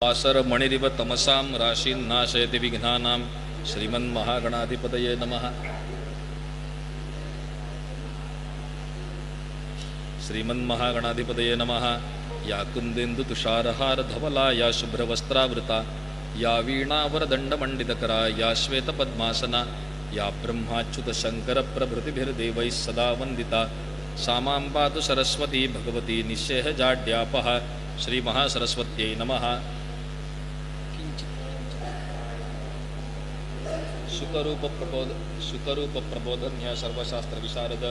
वासर मणिरिव तमसां राशीन् नाशयति विघ्नानां श्रीमन्महागणाधिपतये नमः। श्रीमन्महागणाधिपतये नमः। या कुन्देन्दु तुषारहार धवला, या शुभ्रवस्त्रावृता, या वीणावरदण्डमण्डितकरा, या श्वेतपद्मासना, या ब्रह्माच्युत शंकर प्रभृतिभिर्देवैः सदा वन्दिता, सा मां पातु सरस्वती भगवती निःशेषजाड्यापः। श्रीमहासरस्वत्यै नमः। सुखरूप प्रबोधन्य सर्वशास्त्र विशारद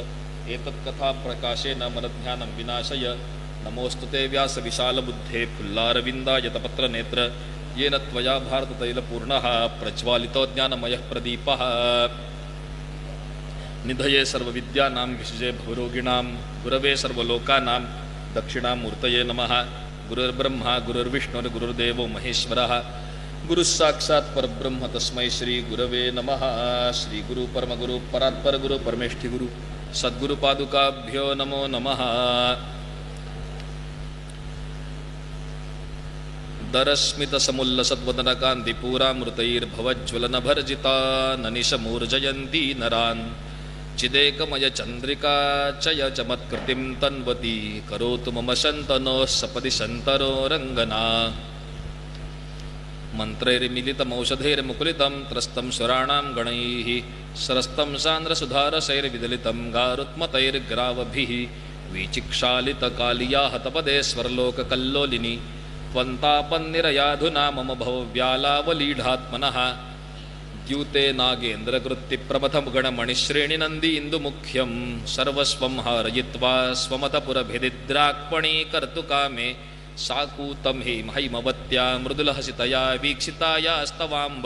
एतत्कथा प्रकाशेन मनज्ञानं विनाशय। नमोस्तुते व्यास विशाल बुद्धे फुल्लारविन्दाय तपत्र नेत्र, येन त्वया भारततैलपूर्णः प्रज्वालितो ज्ञानमयः प्रदीपः। निधये सर्वविद्यानां विषजे भवरोगिणां, गुरवे सर्वलोकानां दक्षिणामूर्तये नमः। गुरुर्ब्रह्मा गुरुर्विष्णुर्गुरुर्देवो महेश्वरः, गुरुस्साक्षात् परब्रह्म तस्मै श्री गुरवे नमः। श्री गुरु परमगुरु परात्पर गुरु परमेष्ठि गुरु सद्गुरु पादुकाभ्यो नमो नमः। दरस्मित समुल्लसद्वदन कान्तिपूरामृतैर्भवज्ज्वलनभर्जिता ननिशमूर्जयन्ती नरान्, चिदेकमय चन्द्रिका चय चमत्कृतिं तन्वती, करोतु मम शन्तनोः सपदि शन्तरो रङ्गना। मन्त्रैर्मिलितमौषधैर्मुकुलितं त्रस्तं सुराणां गणैः, सरस्तं सान्द्रसुधारसैर्विदलितं गारुत्मतैर्ग्रावभिः, विचिक्षालितकालिया हतपदे स्वर्लोककल्लोलिनी, त्वन्तापन्निरयाधुना मम भव्यालावलीढात्मनः। द्यूते नागेन्द्रकृत्तिप्रमथगणमणिश्रेणिनन्दी इन्दुमुख्यं, सर्वस्वं हारयित्वा स्वमतपुरभिदिद्राक्पणीकर्तुकामे, साकूतं हैमवत्या मृदुलहसितया वीक्षितायास्तवाम्ब,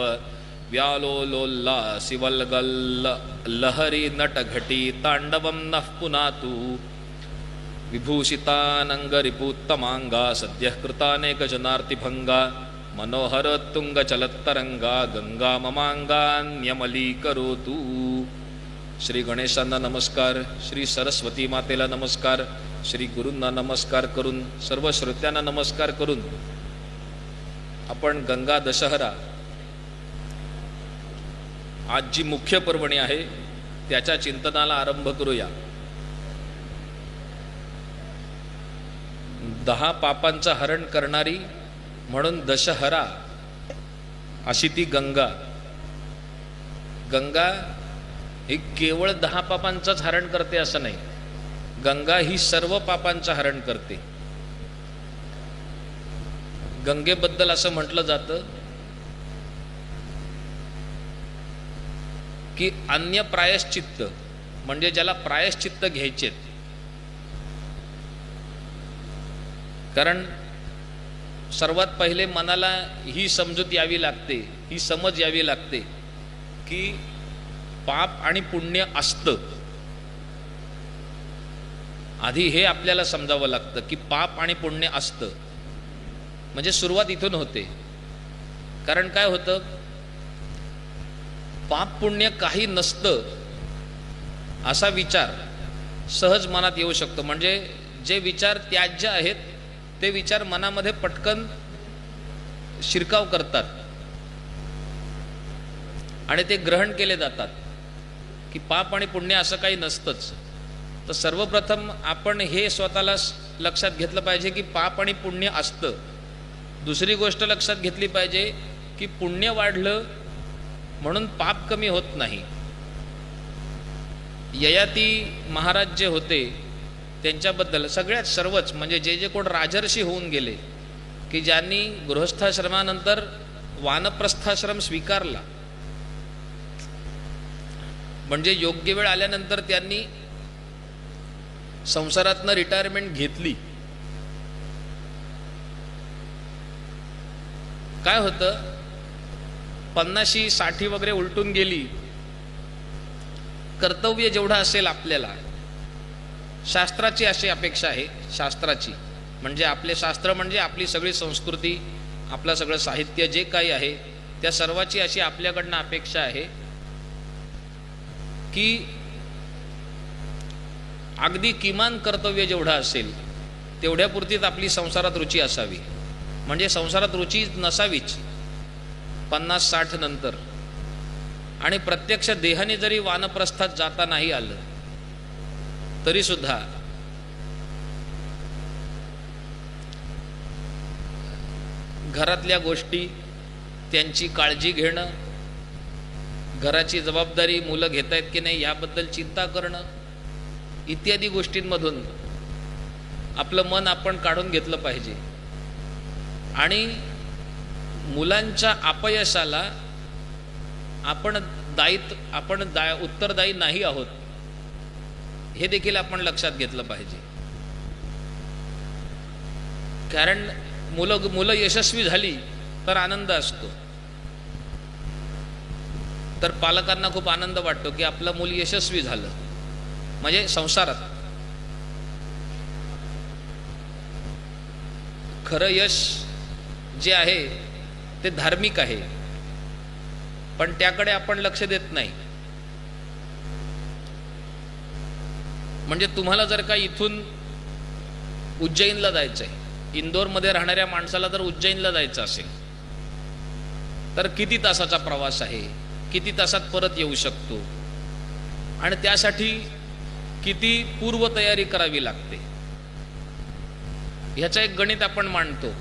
व्यालोलोल्लासिवल्गल्लहरी नटघटी ताण्डवं नः पुनातु। विभूषितानङ्गरिपूत्तमाङ्गा सद्यः कृतानेकजनार्तिभङ्गा, मनोहरोत्तुङ्गचलत्तरङ्गा गंगा ममांगान्यमलीकरोतु। श्री गणेशांना नमस्कार, श्री सरस्वती मातेला नमस्कार, श्री गुरूंना नमस्कार करून, सर्व श्रोत्यांना नमस्कार करून आपण गंगा दशहरा आज जी मुख्य पर्वणी आहे त्याच्या चिंतनाला आरंभ करूया। 10 पापांचं हरण करणारी म्हणून दशहरा अशी ती गंगा। गंगा ही केवळ 10 पापांचंच हरण करते असं नाही, गंगा ही सर्व पापांचं हरण करते। गंगेबद्दल असं म्हटलं जातं की अन्य प्रायश्चित्त म्हणजे ज्याला प्रायश्चित्त घ्यायचेत, कारण सर्वात पहिले मनाला ही समजूत यावी लागते, ही समज यावी लागते की पाप आणि पुण्य असतं। आधी हे आपल्याला समजावं लागतं की पाप आणि पुण्य असतं, म्हणजे सुरुवात इथून होते। कारण काय होतं, पाप पुण्य काही नसतं असा विचार सहज मनात येऊ शकतो। म्हणजे जे विचार त्याज्य आहेत ते विचार मनामध्ये पटकन शिरकाव करतात आणि ते ग्रहण केले जातात की पाप आणि पुण्य असं काही नसतंच। तर सर्वप्रथम आपण हे स्वतःला लक्षात घेतलं पाहिजे की पाप आणि पुण्य असतं। दुसरी गोष्ट लक्षात घेतली पाहिजे की पुण्य वाढलं म्हणून पाप कमी होत नाही। ययाती महाराज जे होते त्यांच्याबद्दल सगळ्यात सर्वच म्हणजे जे कोण राजर्षी होऊन गेले की ज्यांनी गृहस्थाश्रमानंतर वानप्रस्थाश्रम स्वीकारला, म्हणजे योग्य वेळ आल्यानंतर त्यांनी संसारातनं रिटायरमेंट घेतली, काय होतं, 50 60 वगैरे उलटून गेली, कर्तव्य जेवढं असेल आपल्याला, शास्त्राची अशी अपेक्षा आहे, शास्त्राची म्हणजे आपले शास्त्र म्हणजे आपली सगळी संस्कृती, आपलं सगळं साहित्य जे काही आहे त्या सर्वाची अशी आपल्याकडनं अपेक्षा आहे की अगदी किमान कर्तव्य जेवढं असेल तेवढ्यापुरतीच आपली संसारात रुची असावी. म्हणजे संसारात रुची नसावीच 50-60 नंतर. आणि प्रत्यक्ष देहाने जरी वानप्रस्थात जाता नाही आलं तरी सुद्धा घरातल्या गोष्टी, त्यांची काळजी घेणं, घराची जबाबदारी मुलं घेत आहेत की नाही याबद्दल चिंता करणं, इत्यादी गोष्टींमधून आपलं मन आपण काढून घेतलं पाहिजे. आणि मुलांच्या अपयशाला आपण उत्तरदायी नाही आहोत हे देखील आपण लक्षात घेतलं पाहिजे. कारण मुलं यशस्वी झाली तर आनंद असतो, तर पालकांना खूप आनंद वाटतो की आपलं मूल यशस्वी झालं, म्हणजे संसारात. खरं यश जे आहे ते धार्मिक आहे, पण त्याकडे आपण लक्ष देत नाही. म्हणजे तुम्हाला जर का इथून उज्जैनला जायचंय, इंदोरमध्ये राहणाऱ्या माणसाला जर उज्जैनला जायचं असेल तर किती तासाचा प्रवास आहे, किती तासात परत येऊ शकतो, आणि त्यासाठी किती पूर्वतयारी करावी लागते ह्याचं एक गणित आपण मांडतो.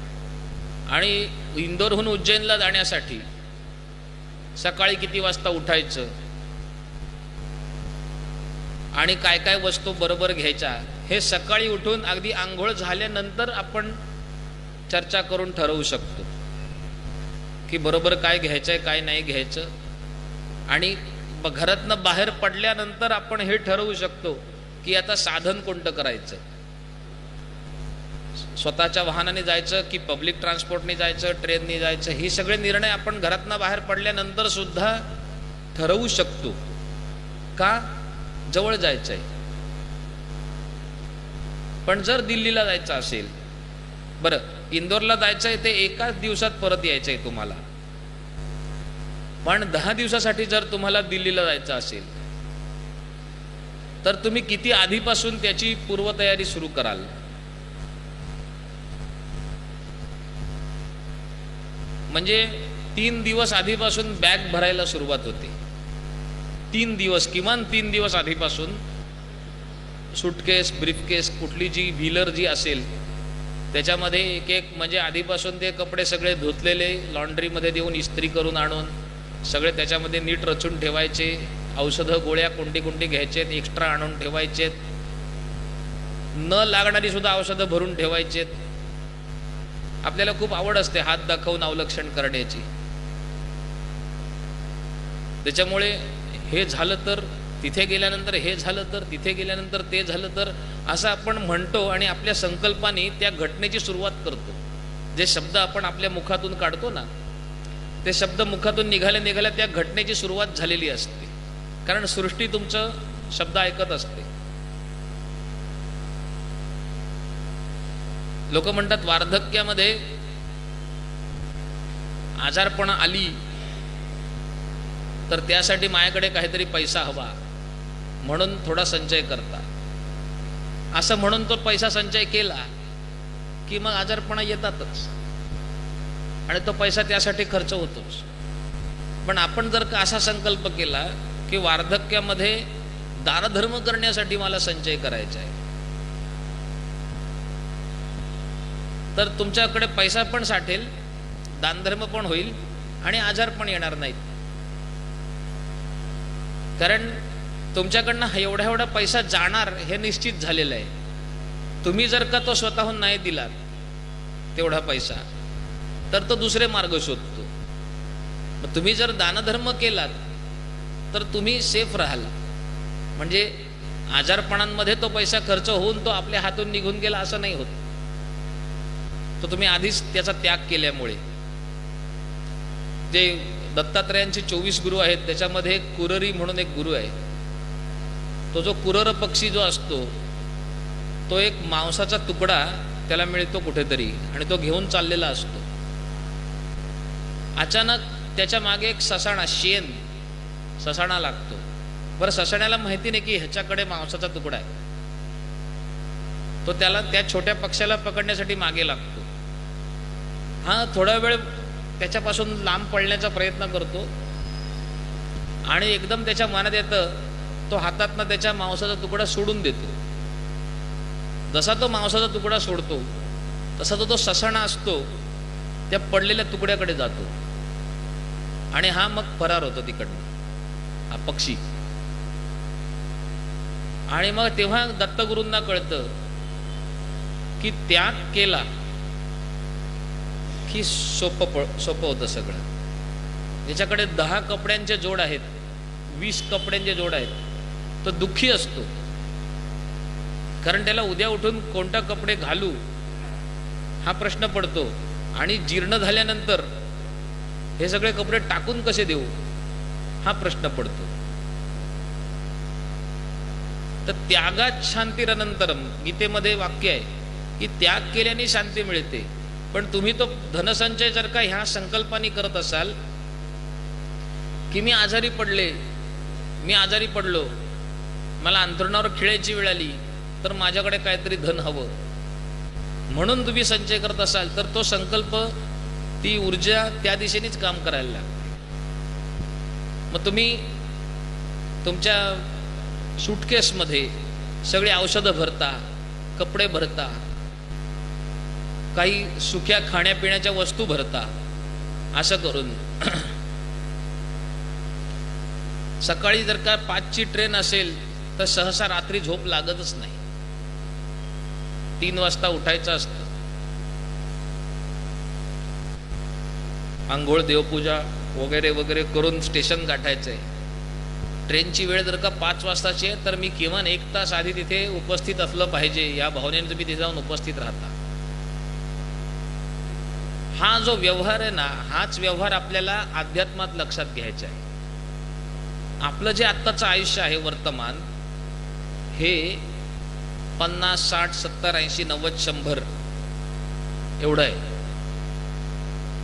आणि इंदोरहून उज्जैनला जाण्यासाठी सकाळी किती वाजता उठायचं आणि काय काय वस्तू बरोबर घ्यायच्या हे सकाळी उठून अगदी आंघोळ झाल्यानंतर आपण चर्चा करून ठरवू शकतो की बरोबर काय घ्यायचंय काय नाही घ्यायचं. आणि घरातनं बाहेर पडल्यानंतर आपण हे ठरवू शकतो की आता साधन कोणतं करायचं, स्वतःच्या वाहनाने जायचं की पब्लिक ट्रान्सपोर्टने जायचं, ट्रेनने जायचं, हे सगळे निर्णय आपण घरातनं बाहेर पडल्यानंतर सुद्धा ठरवू शकतो. का? जवळ जायचंय. पण जर दिल्लीला जायचं असेल, बरं इंदोरला जायचंय ते एकाच दिवसात परत यायचंय तुम्हाला, पण 10 दिवसासाठी जर तुम्हाला दिल्लीला जायचं असेल तर तुम्ही किती आधीपासून त्याची पूर्वतयारी सुरू कराल. म्हणजे 3 दिवस आधीपासून बॅग भरायला सुरुवात होते. 3 दिवस, किमान 3 दिवस आधीपासून सूटकेस, ब्रीफकेस, कुठली जी व्हीलर जी असेल त्याच्यामध्ये एक एक म्हणजे आधीपासून ते कपडे सगळे धुतलेले लॉन्ड्रीमध्ये देऊन इस्त्री करून आणून सगळे त्याच्यामध्ये नीट रचून ठेवायचे. औषधं गोळ्या कोणती कोणती घ्यायचेत एक्स्ट्रा आणून ठेवायचेत. न लागणारी सुद्धा औषधं भरून ठेवायचेत. आपल्याला खूप आवड असते हात दाखवून अवलक्षण करण्याची. त्याच्यामुळे हे झालं तर तिथे गेल्यानंतर हे झालं तर तिथे गेल्यानंतर ते झालं तर असं आपण म्हणतो आणि आपल्या संकल्पाने त्या घटनेची सुरुवात करतो. जे शब्द आपण आपल्या मुखातून काढतो ना ते शब्द मुखातून निघाल्या त्या घटनेची सुरुवात झालेली असते. कारण सृष्टी तुमचं शब्द ऐकत असते. लोक म्हणतात वार्धक्यामध्ये आजारपणा आली तर त्यासाठी माझ्याकडे काहीतरी पैसा हवा म्हणून थोडा संचय करता. असं म्हणून तो पैसा संचय केला की मग आजारपणा येतातच आणि तो पैसा त्यासाठी खर्च होतोच. पण आपण जर का असा संकल्प केला की वार्धक्यामध्ये दानधर्म करण्यासाठी मला संचय करायचा आहे तर तुमच्याकडे पैसा पण साठेल, दानधर्म पण होईल आणि आजार पण येणार नाहीत. कारण तुमच्याकडनं एवढा एवढा पैसा जाणार हे निश्चित झालेलं आहे. तुम्ही जर का तो स्वतःहून नाही दिलात तेवढा पैसा तर तो दुसरे मार्ग शोधतो. मग तुम्ही जर दानधर्म केलात तर तुम्ही सेफ राहाल. म्हणजे आजारपणांमध्ये तो पैसा खर्च होऊन तो आपल्या हातून निघून गेला असं नाही होत. तो तुम्ही आधीच त्याचा त्याग केल्यामुळे. जे दत्तात्रयांचे 24 गुरु आहेत त्याच्यामध्ये कुररी म्हणून एक गुरु आहे. तो जो कुरर पक्षी जो असतो तो एक मांसाचा तुकडा त्याला मिळतो कुठेतरी आणि तो घेऊन चाललेला असतो. अचानक त्याच्या मागे एक ससाणा ससाणा लागतो. बरं, ससाण्याला माहिती नाही की ह्याच्याकडे मांसाचा तुकडा आहे. तो त्याला त्या छोट्या पक्ष्याला पकडण्यासाठी मागे लागतो. हा थोडा वेळ त्याच्यापासून लांब पळण्याचा प्रयत्न करतो आणि एकदम त्याच्या मनात येतं, तो हातातनं त्याच्या मांसाचा तुकडा सोडून देतो. जसा तो मांसाचा तुकडा सोडतो तसा तो ससाणा असतो त्या पडलेल्या तुकड्याकडे जातो आणि हा मग फरार होतो तिकडनं, हा पक्षी. आणि मग तेव्हा दत्तगुरूंना कळतं की त्याग केला की सोपं होतं सगळं. ज्याच्याकडे 10 कपड्यांचे जोड आहेत, 20 कपड्यांचे जोड आहेत, तो दुःखी असतो. कारण त्याला उद्या उठून कोणता कपडे घालू हा प्रश्न पडतो आणि जीर्ण झाल्यानंतर हे सगळे कपडे टाकून कसे देऊ हा प्रश्न पडतो. तर त्यागात शांतीरनंतरम गीतेमध्ये वाक्य आहे की त्याग केल्याने शांती मिळते. पण तुम्ही तो धनसंचय जर का ह्या संकल्पाने करत असाल की मी आजारी पडलो, मला अंथरुणावर खिळायची वेळ आली तर माझ्याकडे काहीतरी धन हवं म्हणून तुम्ही संचय करत असाल तर तो संकल्प, ती ऊर्जा त्या दिशेनेच काम करायला लागते. मग तुम्ही तुमच्या सूटकेसमध्ये सगळी औषधं भरता, कपडे भरता, काही सुक्या खाण्यापिण्याच्या वस्तू भरता. असं करून सकाळी जर का 5ची ट्रेन असेल तर सहसा रात्री झोप लागतच नाही. 3 वाजता उठायचं असतं. आंघोळ, देवपूजा वगैरे वगैरे करून स्टेशन गाठायचंय. ट्रेनची वेळ जर का 5 वाजताची आहे तर मी किमान 1 तास आधी तिथे उपस्थित असलं पाहिजे या भावनेने तुम्ही तिथे जाऊन उपस्थित राहता. हा जो व्यवहार आहे ना, हाच व्यवहार आपल्याला अध्यात्मात लक्षात घ्यायचा आहे. आपलं जे आत्ताचं आयुष्य आहे वर्तमान, हे 50, 60, 70, 80, 90, 100 एवढं आहे,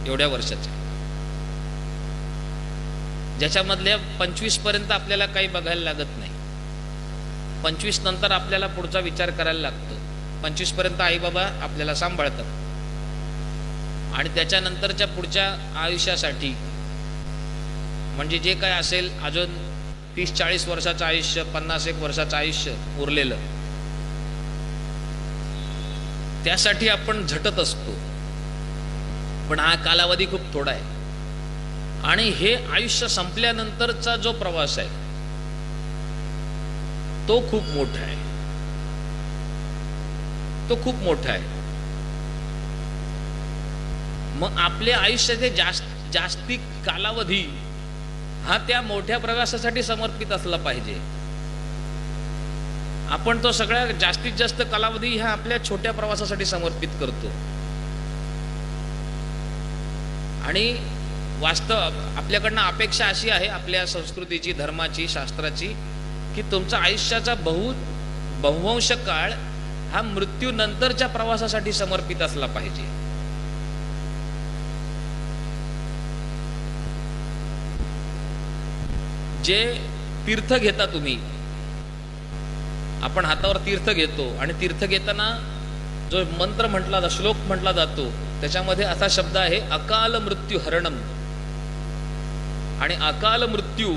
एवढ्या वर्षाचे, ज्याच्यामधल्या 25 पर्यंत आपल्याला काही बघायला लागत नाही. 25 नंतर आपल्याला पुढचा विचार करायला लागतो. 25 पर्यंत आई बाबा आपल्याला सांभाळतात आणि त्याच्यानंतरच्या पुढच्या आयुष्यासाठी म्हणजे जे काय असेल अजून 30-40 वर्षाचं आयुष्य, 50-1 वर्षाचं आयुष्य उरलेलं, त्यासाठी आपण झटत असतो. पण हा कालावधी खूप थोडा आहे आणि हे आयुष्य संपल्यानंतरचा जो प्रवास आहे तो खूप मोठा आहे, तो खूप मोठा आहे. मग आपल्या आयुष्याचे जास्तिक कालावधी हा त्या मोठ्या प्रवासासाठी समर्पित असला पाहिजे. आपण तो सगळ्या जास्तीत जास्त कालावधी ह्या आपल्या छोट्या प्रवासासाठी समर्पित करतो. आणि वास्तव आपल्याकडनं अपेक्षा अशी आहे आपल्या संस्कृतीची, धर्माची, शास्त्राची, की तुमचा आयुष्याचा बहुवंश काळ हा मृत्यूनंतरच्या प्रवासासाठी समर्पित असला पाहिजे. जे तीर्थ घेता तुम्ही, आपण हातावर तीर्थ घेतो आणि तीर्थ घेताना जो मंत्र म्हटला, श्लोक म्हटला जातो, त्याच्यामध्ये असा शब्द आहे अकाल मृत्यू हरणम. आणि अकाल मृत्यू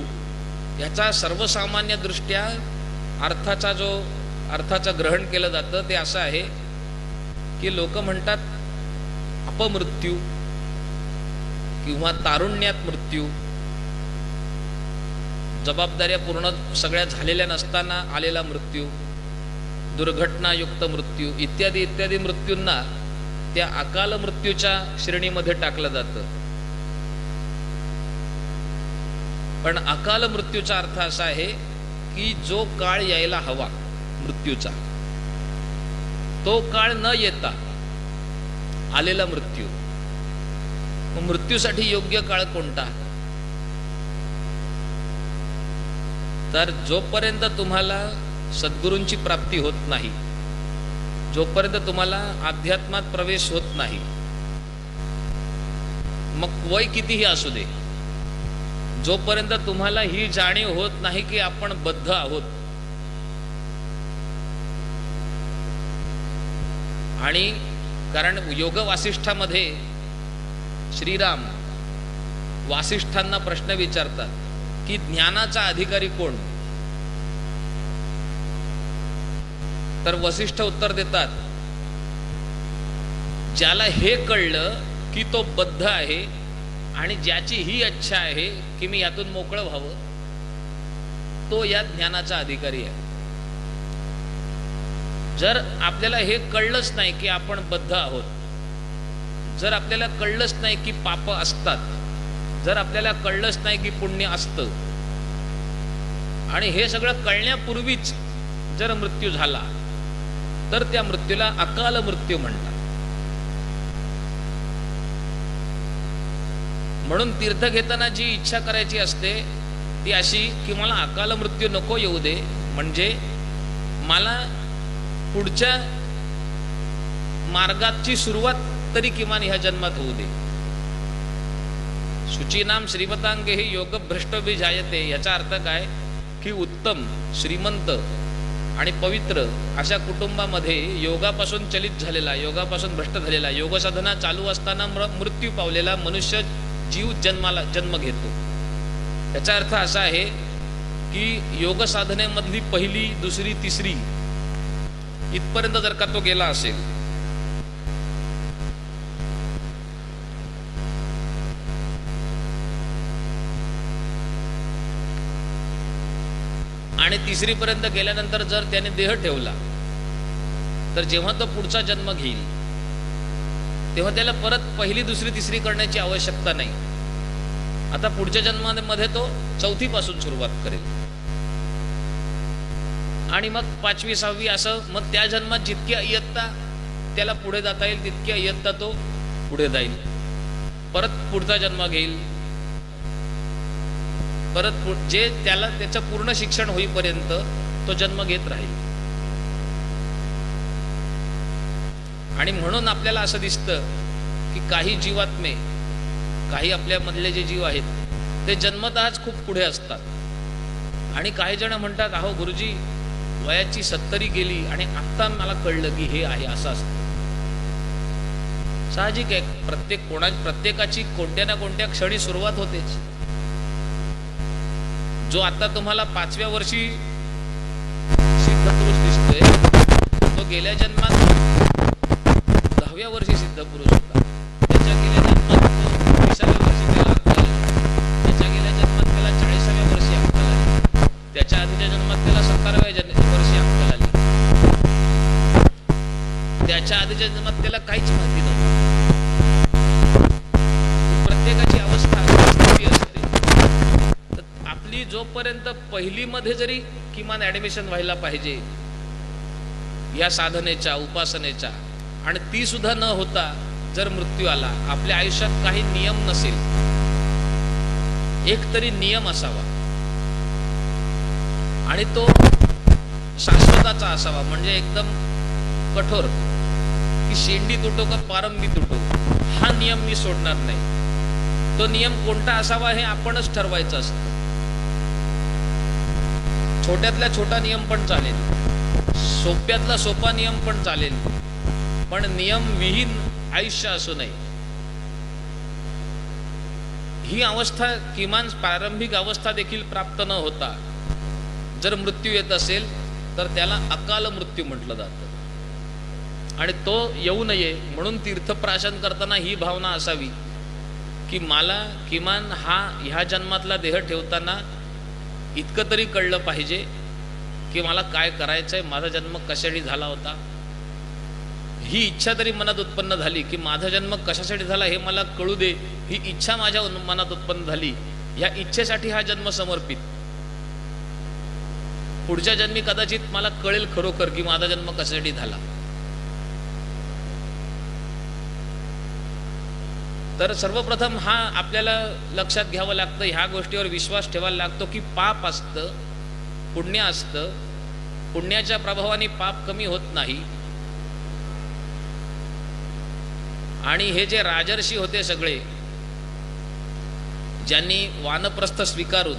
याचा सर्वसामान्य दृष्ट्या अर्थाचं ग्रहण केलं जातं ते असं आहे की लोक म्हणतात अपमृत्यू किंवा तारुण्यात मृत्यू, जबाबदाऱ्या पूर्ण सगळ्या झालेल्या नसताना आलेला मृत्यू, दुर्घटनायुक्त मृत्यू इत्यादी इत्यादी मृत्यूंना त्या अकाल मृत्यूच्या श्रेणीमध्ये टाकलं जातं. पण अकाल मृत्यूचा अर्थ असा आहे की जो काळ यायला हवा मृत्यूचा, तो काळ न येता आलेला मृत्यू. मग मृत्यूसाठी योग्य काळ कोणता? तर जोपर्यंत तुम्हाला सद्गुरूंची प्राप्ती होत नाही, जोपर्यंत तुम्हाला अध्यात्मात प्रवेश होत नाही, मग वय कितीही असू दे, जोपर्यंत तुम्हाला ही जाणीव होत नाही की आपण बद्ध आहोत, आणि कारण योग वासिष्ठामध्ये श्रीराम वासिष्ठांना प्रश्न विचारतात की ज्ञानाचा अधिकारी कोण? तर वसिष्ठ उत्तर देतात, ज्याला हे कळलं की तो बद्ध आहे आणि ज्याची ही इच्छा आहे की मी यातून मोकळं व्हावं, तो या ज्ञानाचा अधिकारी आहे. जर आपल्याला हे कळलंच नाही की आपण बद्ध आहोत, जर आपल्याला कळलंच नाही की पाप असतात, जर आपल्याला कळलंच नाही की पुण्य असतं, आणि हे सगळं कळण्यापूर्वीच जर मृत्यू झाला तर त्या मृत्यूला अकाल मृत्यू म्हणतात. म्हणून तीर्थ घेताना जी इच्छा करायची असते ती अशी की मला अकाल मृत्यू नको येऊ दे, म्हणजे मला पुढच्या मार्गाची सुरुवात तरी किमान ह्या जन्मात होऊ दे. शुचीनाम श्रीमतांगे ही योग भ्रष्ट विजायते. याचा अर्थ काय की उत्तम, श्रीमंत आणि पवित्र अशा कुटुंबामध्ये योगापासून चलित झालेला, योगापासून भ्रष्ट झालेला, योग साधना चालू असताना मृत्यू पावलेला मनुष्य जीव जन्म घेतो. याचा अर्थ असा आहे की योग साधनेमधली पहिली, दुसरी, तिसरी इथपर्यंत जर का तो गेला असेल, आणि तिसरी पर्यंत गेल्यानंतर जर त्याने देह ठेवला, तर जेव्हा तो पुढचा जन्म घेईल तेव्हा त्याला परत पहिली, दुसरी, तिसरी करण्याची आवश्यकता नाही. आता पुढच्या जन्मामध्ये तो चौथी पासून सुरुवात करेल आणि मग पाचवी, सहावी असं. मग त्या जन्मात जितकी इयत्ता त्याला पुढे जाता येईल तितकी इयत्ता तो पुढे जाईल, परत पुढचा जन्म घेईल, परत जे त्याला त्याचं पूर्ण शिक्षण होईपर्यंत तो जन्म घेत राहील. आणि म्हणून आपल्याला असं दिसतं की काही जीवात्मे, काही आपल्यामधले जे जीव आहेत ते जन्मतःच खूप पुढे असतात. आणि काही जण म्हणतात, अहो गुरुजी, वयाची 70 गेली आणि आत्ता मला कळलं की हे आहे, असं असतं. साहजिक आहे, प्रत्येकाची कोणत्या ना कोणत्या क्षणी सुरुवात होतेच. जो आता तुम्हाला 5व्या वर्षी सिद्ध पुरुष दिसतोय, तो गेल्या जन्मात 10व्या वर्षी सिद्ध पुरुष होता. त्याच्या गेल्या जन्मात तो 20व्या वर्षी त्याला अक्कल आली, त्याच्या गेल्या जन्मात त्याला 40व्या वर्षी अक्कल आली, त्याच्या आधीच्या जन्मात त्याला 17व्या वर्षी अक्कल आली, त्याच्या आधीच्या जन्मात त्याला काहीच माहिती नव्हतं. प्रत्येकाची अवस्था स्थिती असते. तर आपली जोपर्यंत पहिलीमध्ये जरी किमान ऍडमिशन व्हायला पाहिजे या साधनेच्या, उपासनेच्या, आणि ती सुद्धा न होता जर मृत्यू आला, आपल्या आयुष्यात काही नियम नसेल, एक तरी नियम असावा आणि तो शाश्वताचा असावा, म्हणजे एकदम कठोर की शेंडी तुटो का पारंबी तुटो, हा नियम मी सोडणार नाही. तो नियम कोणता असावा हे आपणच ठरवायचं असतं. छोट्यातला छोटा नियम पण चालेल, सोप्यातला सोपा नियम पण चालेल, पण नियम विहीन आयुष्य असू नये. ही अवस्था, किमान प्रारंभिक अवस्था देखील प्राप्त न होता जर मृत्यू येत असेल तर त्याला अकाल मृत्यू म्हटलं जातं. आणि तो येऊ नये म्हणून तीर्थप्राशन करताना ही भावना असावी की मला किमान ह्या जन्मातला देह ठेवताना इतकं तरी कळलं पाहिजे की मला काय करायचंय, माझा जन्म कशासाठी झाला होता. ही इच्छा तरी मनात उत्पन्न झाली की माझा जन्म कशासाठी झाला हे मला कळू दे, ही इच्छा माझ्या मनात उत्पन्न झाली. या इच्छेसाठी हा जन्म समर्पित. पुढच्या जन्मी कदाचित मला कळेल खरोखर की माझा जन्म कशासाठी झाला. तर सर्वप्रथम हा आपल्याला लक्षात घ्यावं लागतं, ह्या गोष्टीवर विश्वास ठेवायला लागतो की पाप असतं, पुण्य असतं. पुण्याच्या प्रभावाने पाप कमी होत नाही. आणि हे जे राजर्षी होते सगळे, ज्यांनी वानप्रस्थ स्वीकारून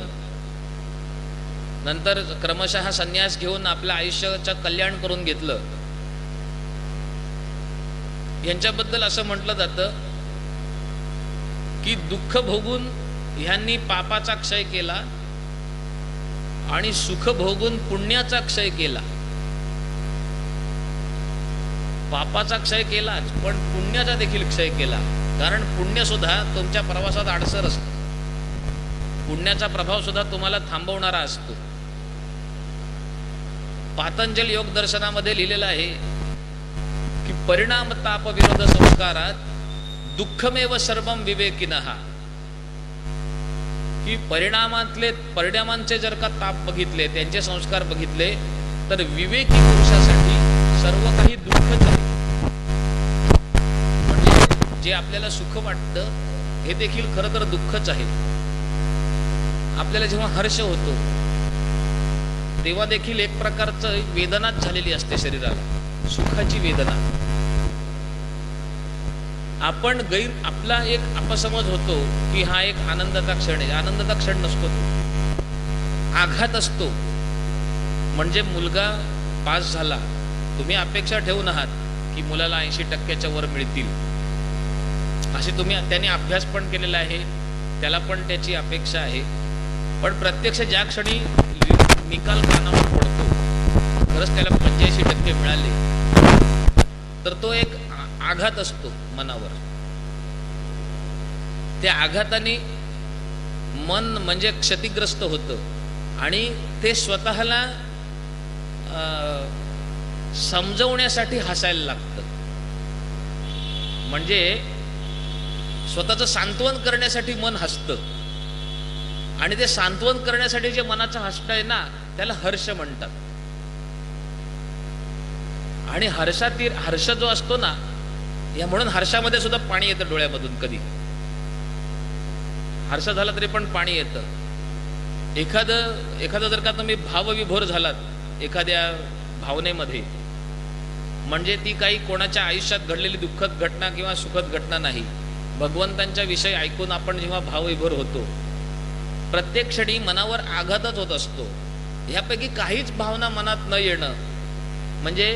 नंतर क्रमशः संन्यास घेऊन आपलं आयुष्याचं कल्याण करून घेतलं, यांच्याबद्दल असं म्हटलं जातं की दुःख भोगून ह्यांनी पापाचा क्षय केला आणि सुख भोगून पुण्याचा क्षय केला. पापाचा क्षय केला पण पुण्याचा देखील क्षय केला. कारण पुण्य सुद्धा तुमच्या प्रवासात अडसर असतो. पुण्याचा प्रभाव सुद्धा तुम्हाला थांबवणारा असतो. पातंजल योग दर्शनामध्ये लिहिलेलं आहे की परिणाम ताप विरोध संस्कारात दुःखमेव सर्वम विवेकिनः. की परिणामांचे जर का ताप बघितले, त्यांचे संस्कार बघितले, तर विवेकी पुरुषासाठी सर्व काही दुःखच आहे. म्हणजे जे आपल्याला सुख वाटतं हे देखील खरं तर दुःखच आहे. आपल्याला जेव्हा हर्ष होतो तेव्हा देखील एक प्रकारचं वेदनाच झालेली असते शरीराला, सुखाची वेदना. आपण आपला एक अपसमज होतो की हा एक आनंदाचा क्षण आहे. आनंदाचा क्षण नसतो, आघात असतो. म्हणजे मुलगा पास झाला, तुम्ही अपेक्षा ठेवून आहात की मुलाला 80% वर मिळतील, असे त्याने अभ्यास पण केलेला आहे, त्याला पण त्याची अपेक्षा आहे. पण प्रत्यक्ष ज्या क्षणी निकाल कानावर पडतो, खरंच त्याला 85% मिळाले, तर तो एक आघात असतो मनावर. त्या आघाताने मन म्हणजे क्षतिग्रस्त होतं आणि ते स्वतःला समजवण्यासाठी हसायला लागतं. म्हणजे स्वतःचं सांत्वन करण्यासाठी मन हसतं आणि ते सांत्वन करण्यासाठी जे मनाचं हसणं आहे ना, त्याला हर्ष म्हणतात. आणि हर्ष जो असतो ना, या म्हणून हर्षामध्ये सुद्धा पाणी येतं डोळ्यामधून. कधी हर्ष झाला तरी पण पाणी येतं. एखादं जर का तुम्ही भावविभोर झालात एखाद्या भावनेमध्ये, म्हणजे ती काही कोणाच्या आयुष्यात घडलेली दुःखद घटना किंवा सुखद घटना नाही. भगवंतांच्या विषयी ऐकून आपण जेव्हा भावविभोर होतो, प्रत्येक क्षणी मनावर आघातच होत असतो. ह्यापैकी काहीच भावना मनात न येणं म्हणजे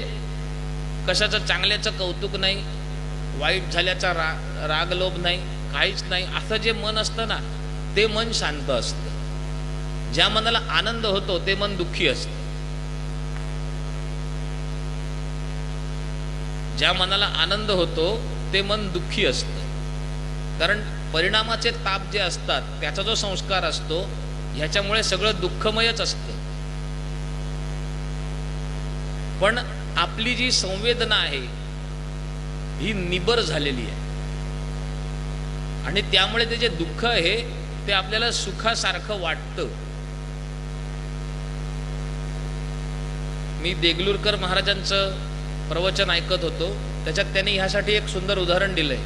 कशाचं चांगल्याचं कौतुक नाही, वाईट झाल्याचा राग लोभ नाही, काहीच नाही. असं जे मन असतं ना, ते मन शांत असतं. ज्या मनाला आनंद होतो ते मन दुःखी असतं. ज्या मनाला आनंद होतो ते मन दुःखी असतं. कारण परिणामाचे ताप जे असतात, त्याचा जो संस्कार असतो, ह्याच्यामुळे सगळं दुःखमयच असतं. पण आपली जी संवेदना आहे ही निबर झालेली आहे आणि त्यामुळे ते जे दुःख आहे ते आपल्याला सुखासारखं वाटतं. मी देगलूरकर महाराजांचं प्रवचन ऐकत होतो, त्याच्यात त्यांनी ह्यासाठी एक सुंदर उदाहरण दिलंय.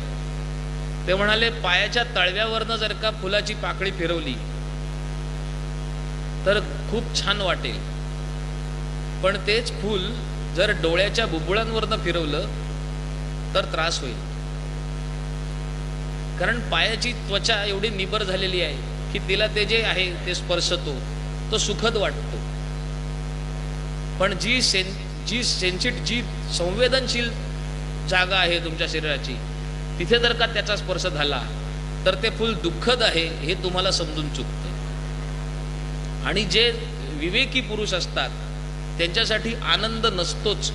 ते म्हणाले, पायाच्या तळव्यावरनं जर का फुलाची पाकळी फिरवली तर खूप छान वाटेल, पण तेच फूल जर डोळ्याच्या बुबुळांवरनं फिरवलं तर त्रास होईल. कारण पायाची त्वचा एवढी निबर झालेली आहे की तिला ते जे आहे ते स्पर्शतो, तो सुखद वाटतो. पण जी संवेदनशील जागा आहे तुमच्या शरीराची, तिथे जर का त्याचा स्पर्श झाला तर ते फूल दुःखद आहे हे तुम्हाला समजून चुकतं. आणि जे विवेकी पुरुष असतात त्यांच्यासाठी आनंद नसतोच.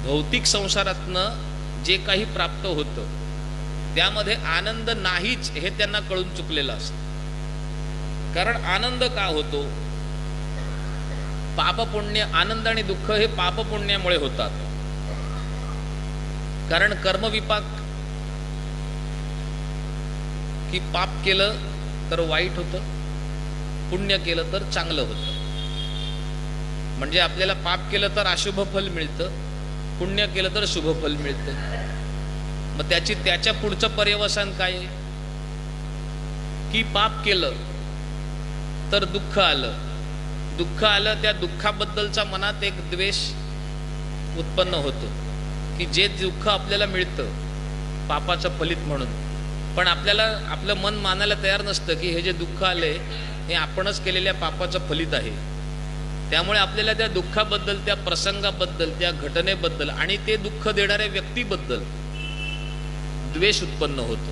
भौतिक संसारातनं जे काही प्राप्त होतं त्यामध्ये आनंद नाहीच हे त्यांना कळून चुकलेलं असतं. कारण आनंद का होतो? पापपुण्य, आनंद आणि दुःख हे पापपुण्यामुळे होतात. कारण कर्मविपाक, की पाप केलं तर वाईट होतं, पुण्य केलं तर चांगलं होतं. म्हणजे आपल्याला पाप केलं तर अशुभ फल मिळतं, पुण्य केलं तर शुभ फल मिळतं. मग त्याच्या पुढचं पर्यवसान काय आहे की पाप केलं तर दुःख आलं, दुःख आलं, त्या दुःखाबद्दलचा मनात एक द्वेष उत्पन्न होतो की जे दुःख आपल्याला मिळतं पापाचं फलित म्हणून, पण आपल्याला आपलं मन मानायला तयार नसतं की हे जे दुःख आले हे आपणच केलेल्या पापाचं फलित आहे. त्यामुळे आपल्याला त्या दुःखाबद्दल, त्या प्रसंगाबद्दल, त्या घटनेबद्दल आणि ते दुःख देणाऱ्या व्यक्तीबद्दल द्वेष उत्पन्न होतो.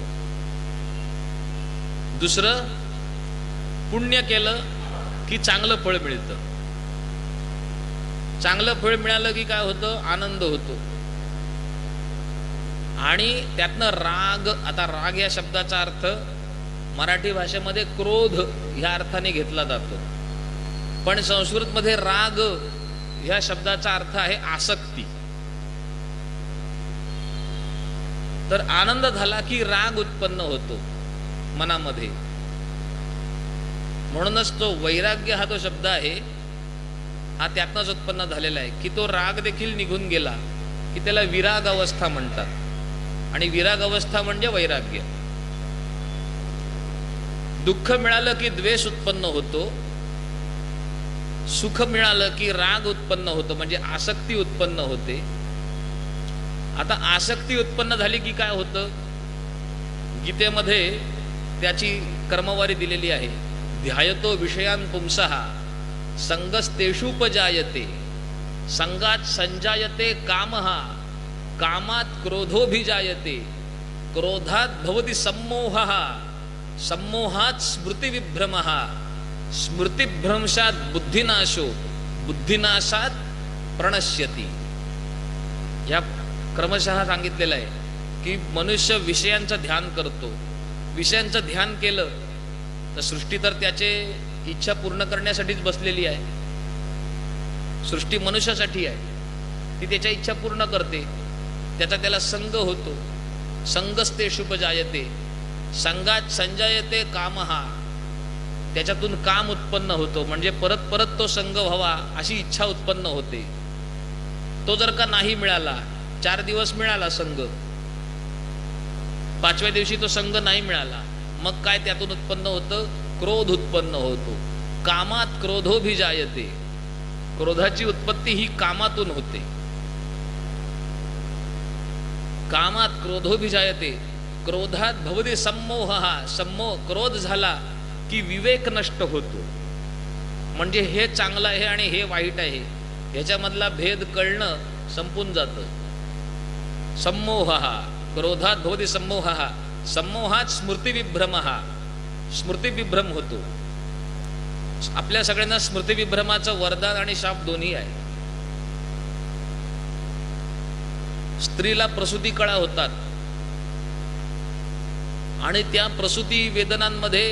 दुसरं, पुण्य केलं की चांगलं फळ मिळतं. चांगलं फळ मिळालं की काय होतं, आनंद होतो. आणि त्यातनं राग, आता राग या शब्दाचा अर्थ मराठी भाषेमध्ये क्रोध ह्या अर्थाने घेतला जातो, पण संस्कृतमध्ये राग ह्या शब्दाचा अर्थ आहे आसक्ती. तर आनंद झाला की राग उत्पन्न होतो मनामध्ये. म्हणूनच तो वैराग्य हा तो शब्द आहे हा त्यातनंच उत्पन्न झालेला आहे की तो राग देखील निघून गेला की त्याला विराग अवस्था म्हणतात. आणि विराग अवस्था म्हणजे वैराग्य. दुःख मिळालं की द्वेष उत्पन्न होतो, सुख मिळालं की राग उत्पन्न होतो, म्हणजे आसक्ती उत्पन्न होते. आता आसक्ती उत्पन्न झाली की काय होतं, गीतेमध्ये त्याची क्रमवारी दिलेली आहे. ध्यायतो विषयान् पुंसः संगस्तेषुपजायते, संगात संजायते कामः, कामात क्रोधोभिजायते, क्रोधात भवति सम्मोहः, सम्मोहात स्मृतिविभ्रमः, स्मृतिभ्रंशात बुद्धिनाशो, बुद्धिनाशात प्रणश्यति. या क्रमशः सांगितलेलं आहे की मनुष्य विषयांचं ध्यान करतो. विषयांचं ध्यान केलं तर सृष्टी तर त्याचे इच्छा पूर्ण करण्यासाठीच बसलेली आहे. सृष्टी मनुष्यासाठी आहे, ती त्याच्या इच्छा पूर्ण करते, त्याचा त्याला संग होतो. संगस्तेषुपजायते, संगात संजायते कामः, त्याच्यातून काम उत्पन्न होतो, म्हणजे परत परत तो संग व्हावा अशी इच्छा उत्पन्न होते. तो जर का नाही मिळाला, 4 दिवस मिळाला संग, 5व्या दिवशी तो संग नाही मिळाला, मग काय त्यातून उत्पन्न होतं, क्रोध उत्पन्न होतो. कामात क्रोधोभिजायते, क्रोधाची उत्पत्ती ही कामातून होते. कामात क्रोधोभिजायते, क्रोधात भवति सम्मोहः, सम्मोह, क्रोध झाला की विवेक नष्ट होतो. म्हणजे हे चांगलं आहे आणि हे वाईट आहे ह्याच्यामधला भेद कळणं संपून जातं. सम्मोहः, क्रोधात भवति सम्मोहः, सम्मोहात स्मृतिविभ्रमः, स्मृतिविभ्रम होतो. आपल्या सगळ्यांना स्मृतिविभ्रमाचं वरदान आणि शाप दोन्ही आहे. स्त्रीला प्रसूती कळा होतात आणि त्या प्रसूती वेदनांमध्ये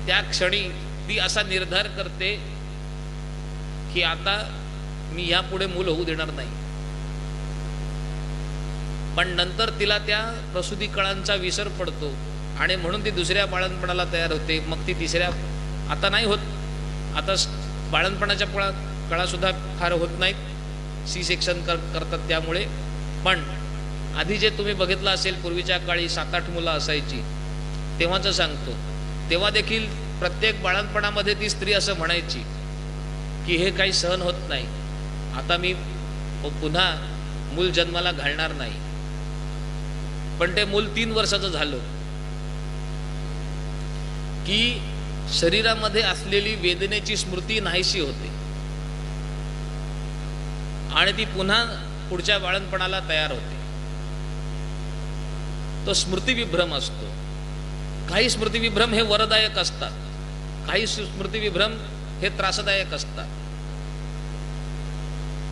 त्या क्षणी ती असा निर्धार करते की आता मी यापुढे मूल होऊ देणार नाही. पण नंतर तिला त्या प्रसूती कळांचा विसर पडतो आणि म्हणून ती दुसऱ्या बाळंतपणाला तयार होते. मग ती तिसऱ्या, आता नाही होत, आता बाळंतपणाच्या कळा सुद्धा फार होत नाहीत, सी सेक्शन करतात त्यामुळे. पण आधी जे तुम्ही बघितलं असेल, पूर्वीच्या काळी 7-8 मुलं असायची, तेव्हाच सांगतो, तेव्हा देखील प्रत्येक बाळंतपणामध्ये ती स्त्री असं म्हणायची की हे काही सहन होत नाही, आता मी पुन्हा मूल जन्माला घालणार नाही. पण ते मूल 3 वर्षाचं झालं की शरीरामध्ये असलेली वेदनेची स्मृती नाहीशी होते आणि ती पुन्हा पुढच्या बाळंतपणाला तयार होते. तो स्मृतिविभ्रम असतो. काही स्मृतिविभ्रम हे वरदायक असतात, काही स्मृतिविभ्रम हे त्रासदायक असतात.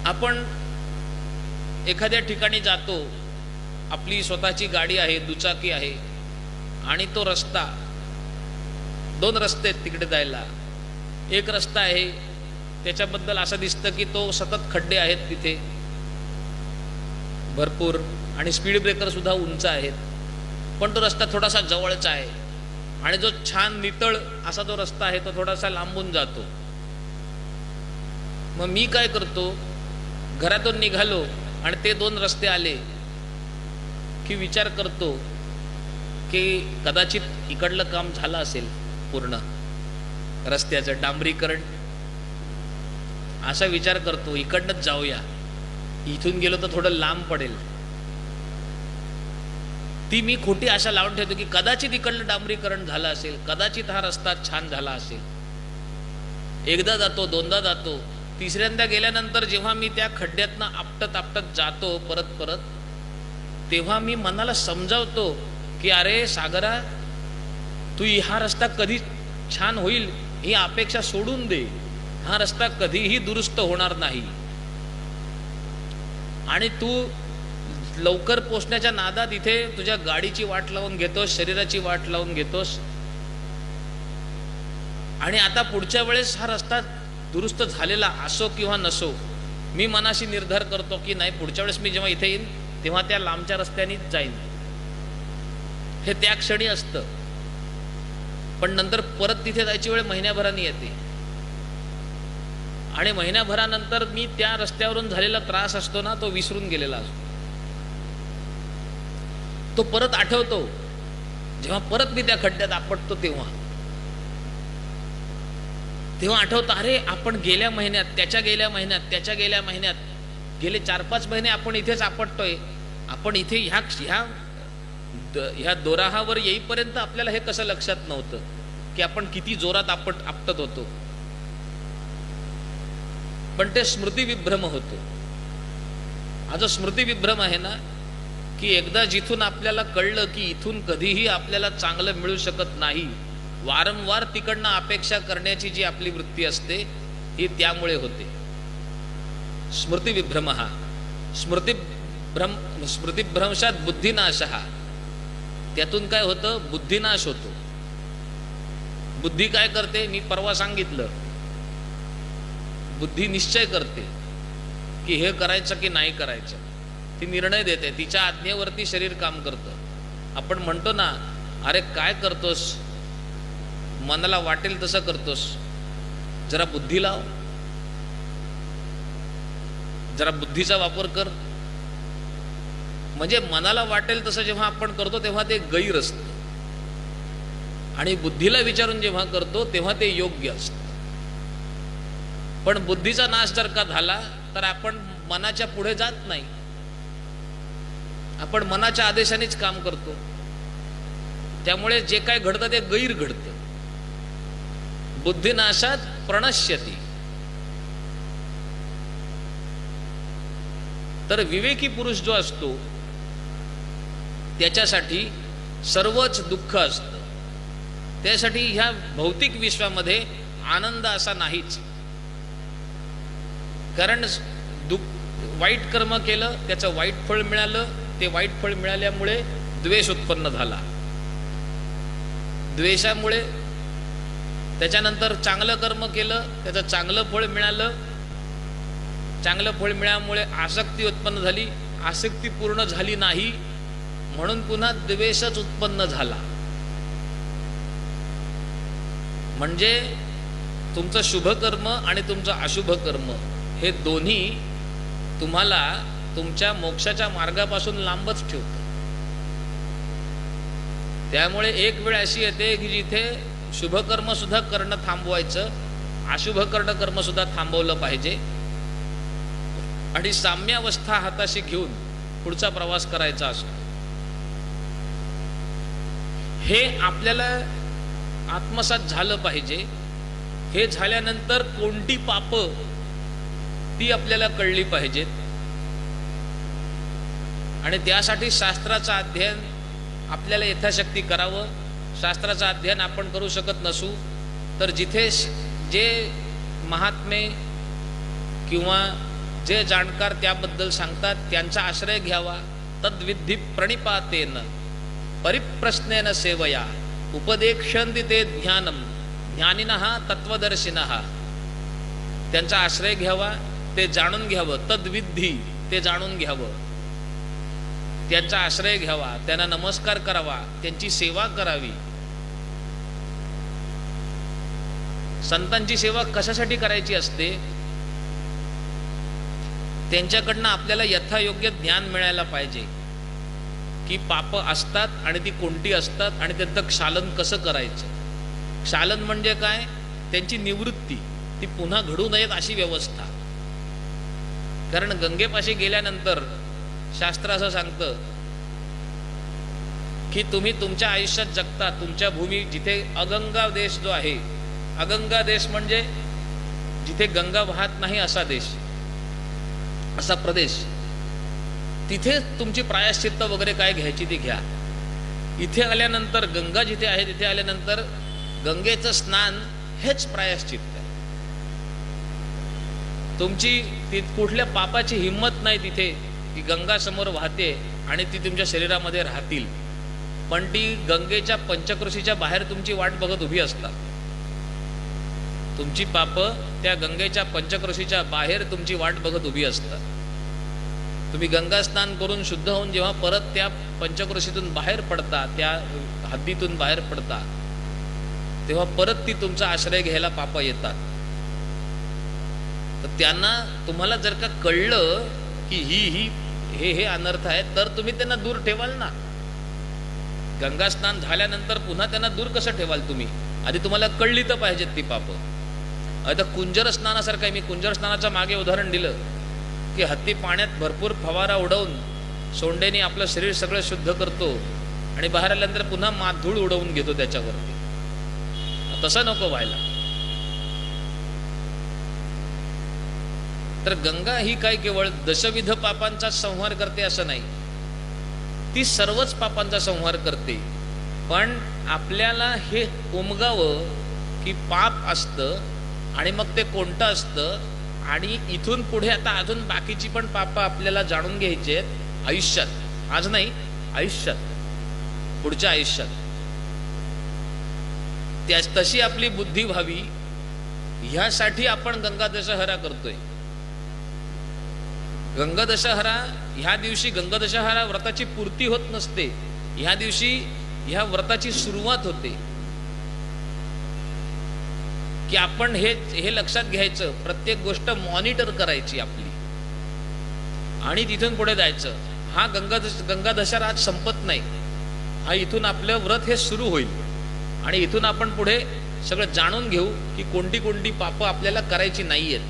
आपण एखाद्या ठिकाणी जातो, आपली स्वतःची गाडी आहे, दुचाकी आहे, आणि तो रस्ता, 2 रस्ते आहेत तिकडे जायला. एक रस्ता आहे त्याच्याबद्दल असं दिसतं की तो सतत खड्डे आहेत तिथे भरपूर आणि स्पीड ब्रेकर सुद्धा उंच आहेत, पण तो रस्ता थोडासा जवळचा आहे. आणि जो छान नितळ असा जो रस्ता आहे तो थोडासा लांबून जातो. मग मी काय करतो, घरातून निघालो आणि ते 2 रस्ते आले की विचार करतो की कदाचित इकडलं काम झालं असेल पूर्ण रस्त्याचं डांबरीकरण, असा विचार करतो इकडनंच जाऊया, इथून गेलो तर थोडं लांब पडेल. ती मी खोटी आशा लावून ठेवतो की कदाचित इकडलं डांबरीकरण झालं असेल, कदाचित हा रस्ता छान झाला असेल. एकदा जातो, दोनदा जातो, तिसऱ्यांदा गेल्यानंतर जेव्हा मी त्या खड्ड्यातनं आपटत आपटत जातो परत परत, तेव्हा मी मनाला समजावतो की अरे सागरा, तू हा रस्ता कधी छान होईल ही अपेक्षा सोडून दे. हा रस्ता कधीही दुरुस्त होणार नाही आणि तू लवकर पोचण्याच्या नादात इथे तुझ्या गाडीची वाट लावून घेतोस, शरीराची वाट लावून घेतोस. आणि आता पुढच्या वेळेस हा रस्ता दुरुस्त झालेला असो किंवा नसो, मी मनाशी निर्धार करतो की नाही, पुढच्या वेळेस मी जेव्हा इथे येईन तेव्हा त्या लांबच्या रस्त्यानेच जाईन. हे त्या क्षणी असतं, पण नंतर परत तिथे जायची वेळ महिन्याभराने येते आणि महिन्याभरानंतर मी त्या रस्त्यावरून झालेला त्रास असतो ना, तो विसरून गेलेला असतो. तो परत आठवतो जेव्हा परत मी त्या खड्ड्यात आपटतो तेव्हा आठवतं, अरे आपण गेल्या महिन्यात, त्याच्या गेल्या महिन्यात, त्याच्या गेल्या महिन्यात, गेले 4-5 महिने आपण इथेच आपटतोय. आपण इथे ह्या दोराहावर येईपर्यंत आपल्याला हे कसं लक्षात नव्हतं की आपण किती जोरात आपटत होतो. पण ते स्मृतिविभ्रम होतो. हा जो स्मृतिविभ्रम आहे ना, की एकदा जिथून आपल्याला कळलं की इथून कधीही आपल्याला चांगलं मिळू शकत नाही, वारंवार तिकडनं अपेक्षा करण्याची जी आपली वृत्ती असते ही त्यामुळे होते. स्मृतिविभ्रम हा स्मृतिभ्रंशात बुद्धिनाश हा, त्यातून काय होतं, बुद्धिनाश होतो. बुद्धी काय करते, मी परवा सांगितलं, बुद्धी निश्चय करते की हे करायचं की नाही करायचं. ती निर्णय देते, तिच्या आज्ञेवरती शरीर काम करतं. आपण म्हणतो ना, अरे काय करतोस, मनाला वाटेल तसं करतोस, जरा बुद्धी लाव, जरा बुद्धीचा वापर कर. म्हणजे मनाला वाटेल तसं जेव्हा आपण करतो तेव्हा ते गैर असतं आणि बुद्धीला विचारून जेव्हा करतो तेव्हा ते योग्य असतं. पण बुद्धीचा नाश जर का झाला तर आपण मनाच्या पुढे जात नाही, आपण मनाच्या आदेशानेच काम करतो. त्यामुळे जे काय घडतं ते गैर घडतं. बुद्धिनाशात प्रणश्यती. तर विवेकी पुरुष जो असतो त्याच्यासाठी सर्वच दुःख असतं. त्यासाठी ह्या भौतिक विश्वामध्ये आनंद असा नाहीच. कारण वाईट कर्म केलं, त्याचं वाईट फळ मिळालं, ते वाईट फळ मिळाल्यामुळे द्वेष उत्पन्न झाला. द्वेषामुळे त्याच्यानंतर चांगलं कर्म केलं, त्याचं चांगलं फळ मिळालं, चांगलं फळ मिळाल्यामुळे आसक्ती उत्पन्न झाली, आसक्ती पूर्ण झाली नाही म्हणून पुन्हा द्वेषच उत्पन्न झाला. म्हणजे तुमचं शुभ कर्म आणि तुमचं अशुभ कर्म हे दोन्ही तुम्हाला तुमच्या मोक्षाच्या मार्गापासून लांबच ठेवतं. त्यामुळे एक वेळ अशी येते की जिथे शुभ कर्म सुद्धा करणं थांबवायचं, अशुभ कर्म सुद्धा थांबवलं पाहिजे आणि साम्यावस्था हाताशी घेऊन पुढचा प्रवास करायचा असतो. हे आपल्याला आत्मसात झालं पाहिजे. हे झाल्यानंतर कोणती पाप ती आपल्याला कळली पाहिजेत आणि त्यासाठी शास्त्राचं अध्ययन आपल्याला यथाशक्ती करावं. शास्त्राचं अध्ययन आपण करू शकत नसू तर जिथे जे महात्मे किंवा जे जाणकार त्याबद्दल सांगतात त्यांचा आश्रय घ्यावा. तद्विधी प्रणिपातेन परिप्रश्नेन सेवया उपदेक्षन्ति ते ज्ञानम ज्ञानिनः तत्वदर्शिनः. त्यांचा आश्रय घ्यावा, ते जाणून घ्यावं. तद्विधी ते जाणून घ्यावं, त्यांचा आश्रय घ्यावा, त्यांना नमस्कार करावा, त्यांची सेवा करावी. संतांची सेवा कशासाठी करायची असते? त्यांच्याकडनं आपल्याला यथायोग्य ज्ञान मिळायला पाहिजे. की पाप असतात आणि ती कोणती असतात आणि त्यांचं क्षालन कसं करायचं. क्षालन म्हणजे काय? त्यांची निवृत्ती, ती पुन्हा घडू नयेत अशी व्यवस्था. कारण गंगेपाशी गेल्यानंतर शास्त्र असं सांगतं की तुम्ही तुमच्या आयुष्यात जगता, तुमच्या भूमी जिथे अगंगा देश जो आहे, अगंगा देश म्हणजे जिथे गंगा वाहत नाही असा देश, असा प्रदेश, तिथे तुमची प्रायश्चित्त वगैरे काय घ्यायची ती घ्या. इथे आल्यानंतर गंगा जिथे आहे तिथे आल्यानंतर गंगेचं स्नान हेच प्रायश्चित्त आहे. तुमची ती कुठल्या पापाची हिंमत नाही तिथे, ती गंगा समोर वाहते आणि ती तुमच्या शरीरामध्ये राहतील, पण ती गंगेच्या पंचक्रोशीच्या बाहेर तुमची वाट बघत उभी असतात. तुमची पाप त्या गंगेच्या पंचक्रोशीच्या बाहेर तुमची वाट बघत उभी असतात. तुम्ही गंगा स्नान करून शुद्ध होऊन जेव्हा परत त्या पंचक्रोशीतून बाहेर पडता, त्या हद्दीतून बाहेर पडता, तेव्हा परत ती तुमचा आश्रय घ्यायला पाप येतात. तर त्यांना तुम्हाला जर का कळलं की हे अनर्थ आहे, तर तुम्ही त्यांना दूर ठेवाल ना. गंगा स्नान झाल्यानंतर पुन्हा त्यांना दूर कसं ठेवाल तुम्ही? आधी तुम्हाला कळली तर पाहिजेत ती पाप. आता कुंजर स्नानासारखं आहे. मी कुंजर स्नानाच्या मागे उदाहरण दिलं की हत्ती पाण्यात भरपूर फवारा उडवून सोंडेने आपलं शरीर सगळं शुद्ध करतो आणि बाहेर आल्यानंतर पुन्हा माधूळ उडवून घेतो त्याच्यावरती. तसं नको व्हायला. तर गंगा ही काय केवळ दशविध पापांचा संहार करते असं नाही, ती सर्वच पापांचा संहार करते. पण आपल्याला हे उमगावं की पाप असतं आणि मग ते कोणतं असतं, आणि इथून पुढे आता अजून बाकीची पण पापं आपल्याला जाणून घ्यायची आहेत आयुष्यात. आज नाही, आयुष्यात, पुढच्या आयुष्यात. तशी आपली बुद्धी व्हावी ह्यासाठी आपण गंगा दशहरा करतोय. गंगा दशहरा ह्या दिवशी, गंगा दशहरा व्रताची पूर्ती होत नसते, ह्या दिवशी ह्या व्रताची सुरुवात होते. की आपण हे लक्षात घ्यायचं, प्रत्येक गोष्ट मॉनिटर करायची आपली आणि तिथून पुढे जायचं. हा गंगा दशहरा आज संपत नाही, हा इथून आपलं व्रत हे सुरू होईल आणि इथून आपण पुढे सगळं जाणून घेऊ की कोणती कोणती पापं आपल्याला करायची नाहीयेत.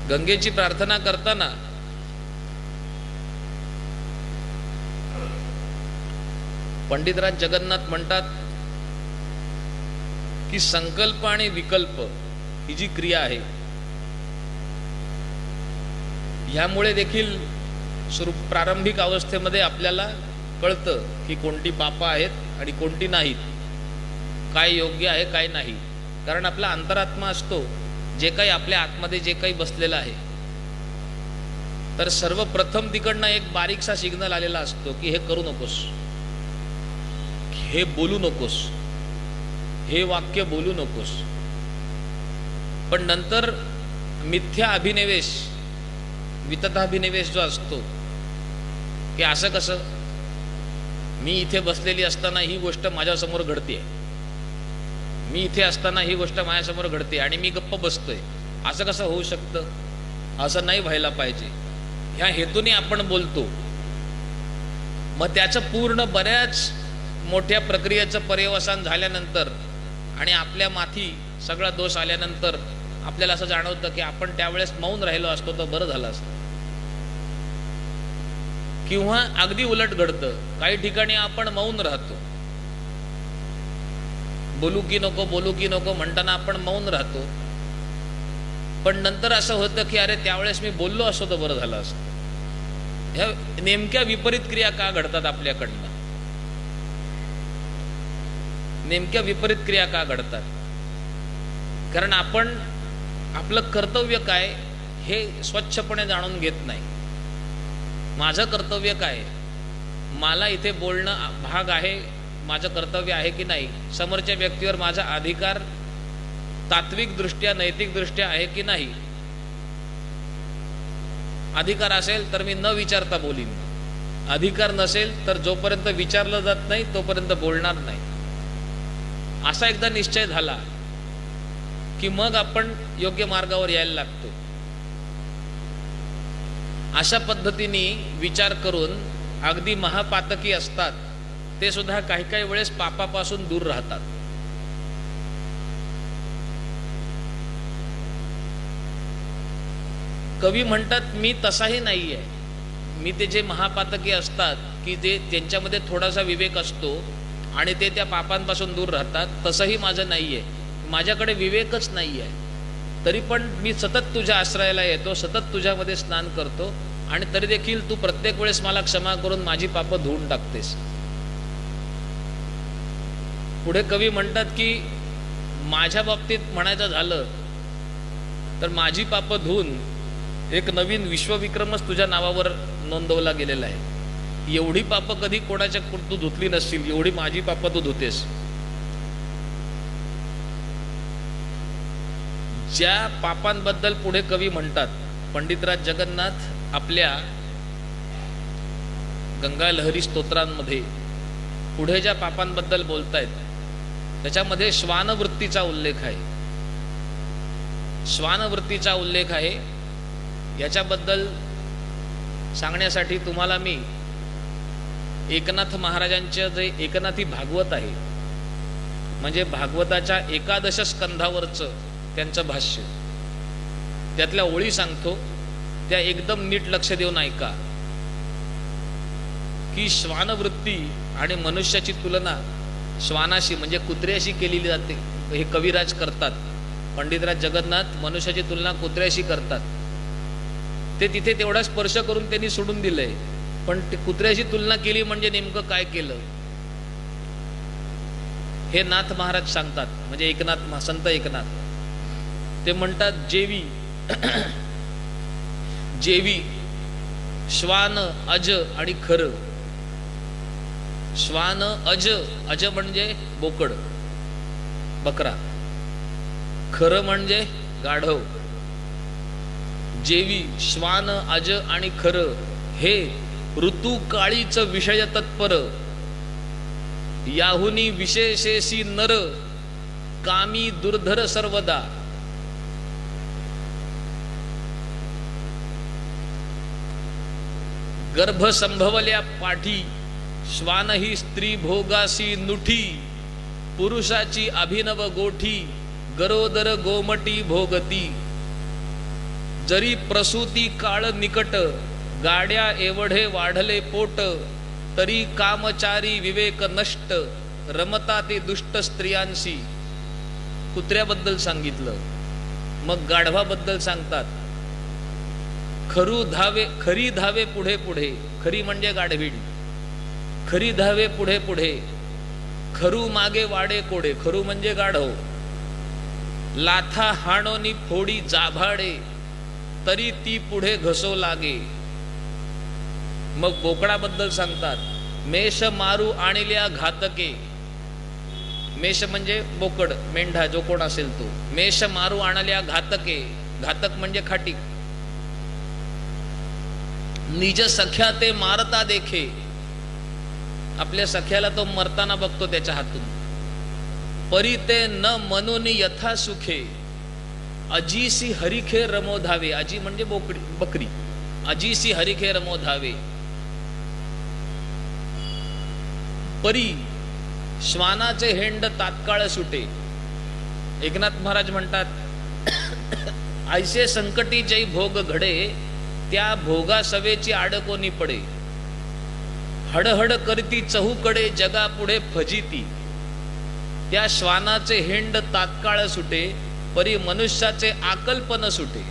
गंगेची प्रार्थना करताना पंडितराज जगन्नाथ म्हणतात की संकल्प आणि विकल्प ही जी क्रिया आहे, ह्यामुळे देखील प्रारंभिक अवस्थेमध्ये आपल्याला कळतं की कोणती पापं आहेत आणि कोणती नाहीत, काय योग्य आहे काय नाही. कारण आपला अंतरात्मा असतो, जे काही आपल्या आतमध्ये जे काही बसलेलं आहे, तर सर्वप्रथम तिकडनं एक बारीकसा सिग्नल आलेला असतो की हे करू नकोस, हे बोलू नकोस, हे वाक्य बोलू नकोस. पण नंतर मिथ्या अभिनिवेश, वितताभिनिवेश जो असतो की असं कसं, मी इथे बसलेली असताना ही गोष्ट माझ्यासमोर घडते, मी इथे असताना ही गोष्ट माझ्यासमोर घडते आणि मी गप्प बसतोय, असं कसं होऊ शकतं, असं नाही व्हायला पाहिजे, ह्या हेतूने आपण बोलतो. मग त्याचं पूर्ण बऱ्याच मोठ्या प्रक्रियेचं पर्यवसान झाल्यानंतर आणि आपल्या माथी सगळा दोष आल्यानंतर आपल्याला असं जाणवतं की आपण त्यावेळेस मौन राहिलो असतो तर बरं झालं असतं. किंवा अगदी उलट घडतं, काही ठिकाणी आपण मौन राहतो, बोलू की नको म्हणताना आपण मौन राहतो, पण नंतर असं होतं की अरे त्यावेळेस मी बोललो असतो तर बरं झालं असतं. ह्या नेमक्या विपरीत क्रिया का घडतात आपल्याकडनं? नेमक्या विपरीत क्रिया का घडतात? कारण आपण आपलं कर्तव्य काय हे स्वच्छपणे जाणून घेत नाही. माझं कर्तव्य काय, मला इथे बोलणं भाग आहे, माझं कर्तव्य आहे की नाही, समोरच्या व्यक्तीवर माझा अधिकार तात्विक दृष्ट्या नैतिक दृष्ट्या आहे की नाही. अधिकार असेल तर मी न विचारता बोलीन, अधिकार नसेल तर जोपर्यंत विचारलं जात नाही तोपर्यंत बोलणार नाही. असा एकदा निश्चय झाला की मग आपण योग्य मार्गावर यायला लागतो. अशा पद्धतीने विचार करून अगदी महापातकी असतात ते सुद्धा काही काही वेळेस पापापासून दूर राहतात. कवी म्हणतात मी तसाही नाहीये. मी ते जे महापातकी असतात की जे त्यांच्यामध्ये थोडासा विवेक असतो आणि ते त्या पापांपासून दूर राहतात, तसंही माझं नाहीये. माझ्याकडे विवेकच नाहीये, तरी पण मी सतत तुझ्या आश्रयाला येतो, सतत तुझ्यामध्ये स्नान करतो आणि तरी देखील तू प्रत्येक वेळेस मला क्षमा करून माझी पापं धुवून टाकतेस. पुढे कवी म्हणतात की माझ्या बाबतीत म्हणायचं झालं तर माझी पापं धुवून एक नवीन विश्वविक्रमच तुझ्या नावावर नोंदवला गेलेला आहे. एवढी पापं कधी कोणाच्या तू धुतली नसतील, एवढी माझी पापं तू धुतेस. ज्या पापांबद्दल पुढे कवी म्हणतात, पंडितराज जगन्नाथ आपल्या गंगा लहरी स्तोत्रांमध्ये पुढे ज्या पापांबद्दल बोलतायत त्याच्यामध्ये श्वानवृत्तीचा उल्लेख आहे. श्वानवृत्तीचा उल्लेख आहे. याच्याबद्दल सांगण्यासाठी तुम्हाला मी एकनाथ महाराजांचे जे एकनाथी भागवत आहे, म्हणजे भागवताच्या एकादश स्कंधावरचं त्यांचं भाष्य, त्यातल्या ओळी सांगतो, त्या एकदम नीट लक्ष देऊन ऐका. की श्वानवृत्ती आणि मनुष्याची तुलना श्वानाशी म्हणजे कुत्र्याशी केलेली जाते. हे कविराज करतात. पंडितराज जगन्नाथ मनुष्याची तुलना कुत्र्याशी करतात. ते तिथे तेवढा स्पर्श करून त्यांनी सोडून दिलंय, पण कुत्र्याशी तुलना केली म्हणजे नेमकं काय केलं हे नाथ महाराज सांगतात. म्हणजे एकनाथ, संत एकनाथ ते म्हणतात, जेवी जेवी श्वान अज आणि खर. श्वान अज, अज म्हणजे बोकड बकरा, खर म्हणजे गाढव. जेवी श्वान अज आणि खर हे ऋतू काळीच विषय तत्पर. याहुनी विशेषेसी नर कामी दुर्धर सर्वदा. गर्भ संभवल्या पाठी श्वान ही स्त्री भोगासी नुठी. पुरुषाची अभिनव गोठी गरोदर गोमटी भोगती. जरी प्रसूती काळ निकट गाड्या एवढे वाढले पोट. तरी कामचारी विवेक नष्ट रमता ते दुष्ट स्त्रियांशी. कुत्र्याबद्दल सांगितलं. मग गाढवाबद्दल सांगतात, खरी धावे पुढे पुढे. खरी म्हणजे गाढवीण. खरी धावे पुढे पुढे. खरू मागे वाडे कोडे. खरू म्हणजे गाढव. लाथा हाणोनी फोडी जाभाडे तरी ती पुढे घसो लागे. मग बोकडाबद्दल सांगतात, मेष मारू आणिल्या घातके. मेष म्हणजे बोकड, मेंढा जो कोण असेल तो. मेष मारू आणल्या घातके. घातक म्हणजे खाटी. निज सख्या ते मारता देखे. आपल्या सख्याला तो मरताना बघतो त्याच्या हातून. परी ते न मनोनी यथा सुखे. अजीसी हरिखे रमो धावे. अजी म्हणजे बोकडी, बकरी. अजीसी हरिखे रमो धावे. परी श्वानाचे हेंड तात्काळ सुटे. एकनाथ महाराज म्हणतात, ऐसे संकटी जै भोग घडे त्या भोगा सवेची आडकोनी पडे. हडहड करती चहूकडे जगा पुढे फजिती. त्या श्वानाचे हेंड तात्काळ सुटे परी मनुष्याचे आकल्पन सुटे.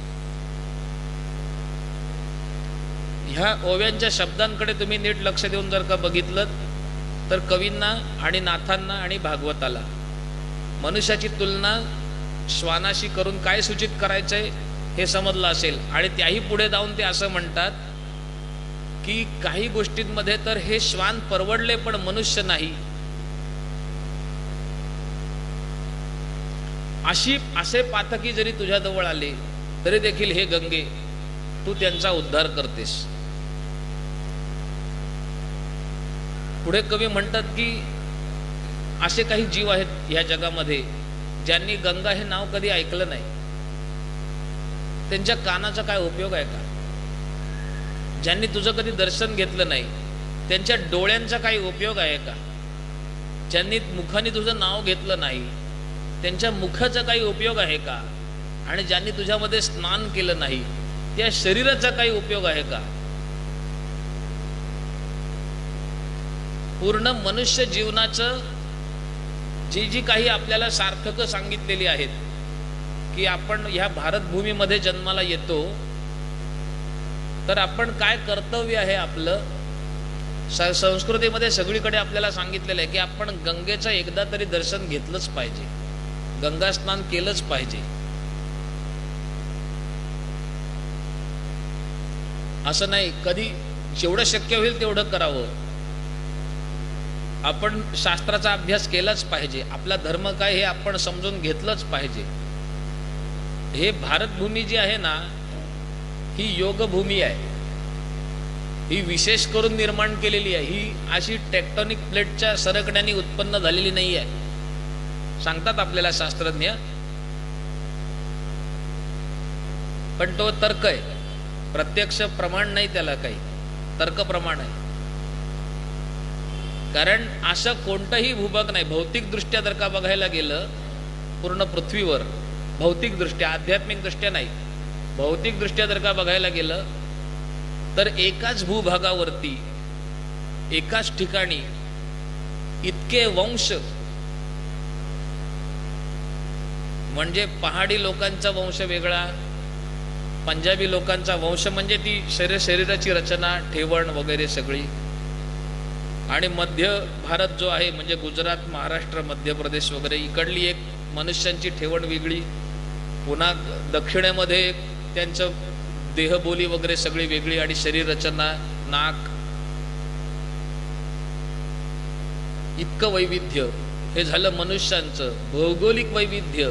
ह्या ओव्यांच्या शब्दांकडे तुम्ही नीट लक्ष देऊन जर का बघितलं तर कवींना आणि नाथांना आणि भागवताला मनुष्याची तुलना श्वानाशी करून काय सूचित करायचंय हे समजलं असेल. आणि त्याही पुढे जाऊन ते असं म्हणतात की काही गोष्टींमध्ये तर हे श्वान परवडले पण मनुष्य नाही. असे पातकी जरी तुझ्या जवळ आले तरी देखील हे गंगे तू त्यांचा उद्धार करतेस. पुढे कवी म्हणतात की असे काही जीव आहेत या जगामध्ये ज्यांनी गंगा हे नाव कधी ऐकलं नाही. त्यांच्या कानाचा काय उपयोग आहे का? ज्यांनी तुझं कधी दर्शन घेतलं नाही त्यांच्या डोळ्यांचा काही उपयोग आहे का? ज्यांनी मुखाने तुझं नाव घेतलं नाही त्यांच्या मुखाचा काही उपयोग आहे का? आणि ज्यांनी तुझ्यामध्ये स्नान केलं नाही त्या शरीराचा काही उपयोग आहे का? पूर्ण मनुष्य जीवनाचं जी काही आपल्याला सार्थक सांगितलेली आहेत की आपण ह्या भारतभूमीमध्ये जन्माला येतो तर आपण काय कर्तव्य आहे आपलं, संस्कृतीमध्ये सगळीकडे आपल्याला सांगितलेलं आहे की आपण गंगेचं एकदा तरी दर्शन घेतलंच पाहिजे, गंगा स्नान केलंच पाहिजे. असं नाही, कधी जेवढं शक्य होईल तेवढं करावं. आपण शास्त्राचा अभ्यास केलाच पाहिजे, आपला धर्म काय हे आपण समजून घेतलंच पाहिजे. हे भारतभूमी जी आहे ना ही योगभूमी आहे, ही विशेष करून निर्माण केलेली आहे. ही अशी टेक्टॉनिक प्लेटच्या सरकण्याने उत्पन्न झालेली नाही आहे सांगतात आपल्याला शास्त्रज्ञ. पण तो तर्क आहे, प्रत्यक्ष प्रमाण नाही, त्याला काही तर्क प्रमाण आहे. कारण असं कोणतंही भूभाग नाही भौतिक दृष्ट्या जर का बघायला गेलं पूर्ण पृथ्वीवर, भौतिक दृष्ट्या आध्यात्मिक दृष्ट्या नाही, भौतिक दृष्ट्या जर का बघायला गेलं तर एकाच भूभागावरती एकाच ठिकाणी इतके वंश, म्हणजे पहाडी लोकांचा वंश वेगळा, पंजाबी लोकांचा वंश म्हणजे ती शरीराची रचना, ठेवण वगैरे सगळी, आणि मध्य भारत जो आहे म्हणजे गुजरात, महाराष्ट्र, मध्य प्रदेश वगैरे इकडली एक मनुष्यांची ठेवण वेगळी, पुन्हा दक्षिणेमध्ये त्यांचं देहबोली वगैरे सगळी वेगळी, आणि शरीर रचना, नाक, इतकं वैविध्य. हे झालं मनुष्यांचं भौगोलिक वैविध्य.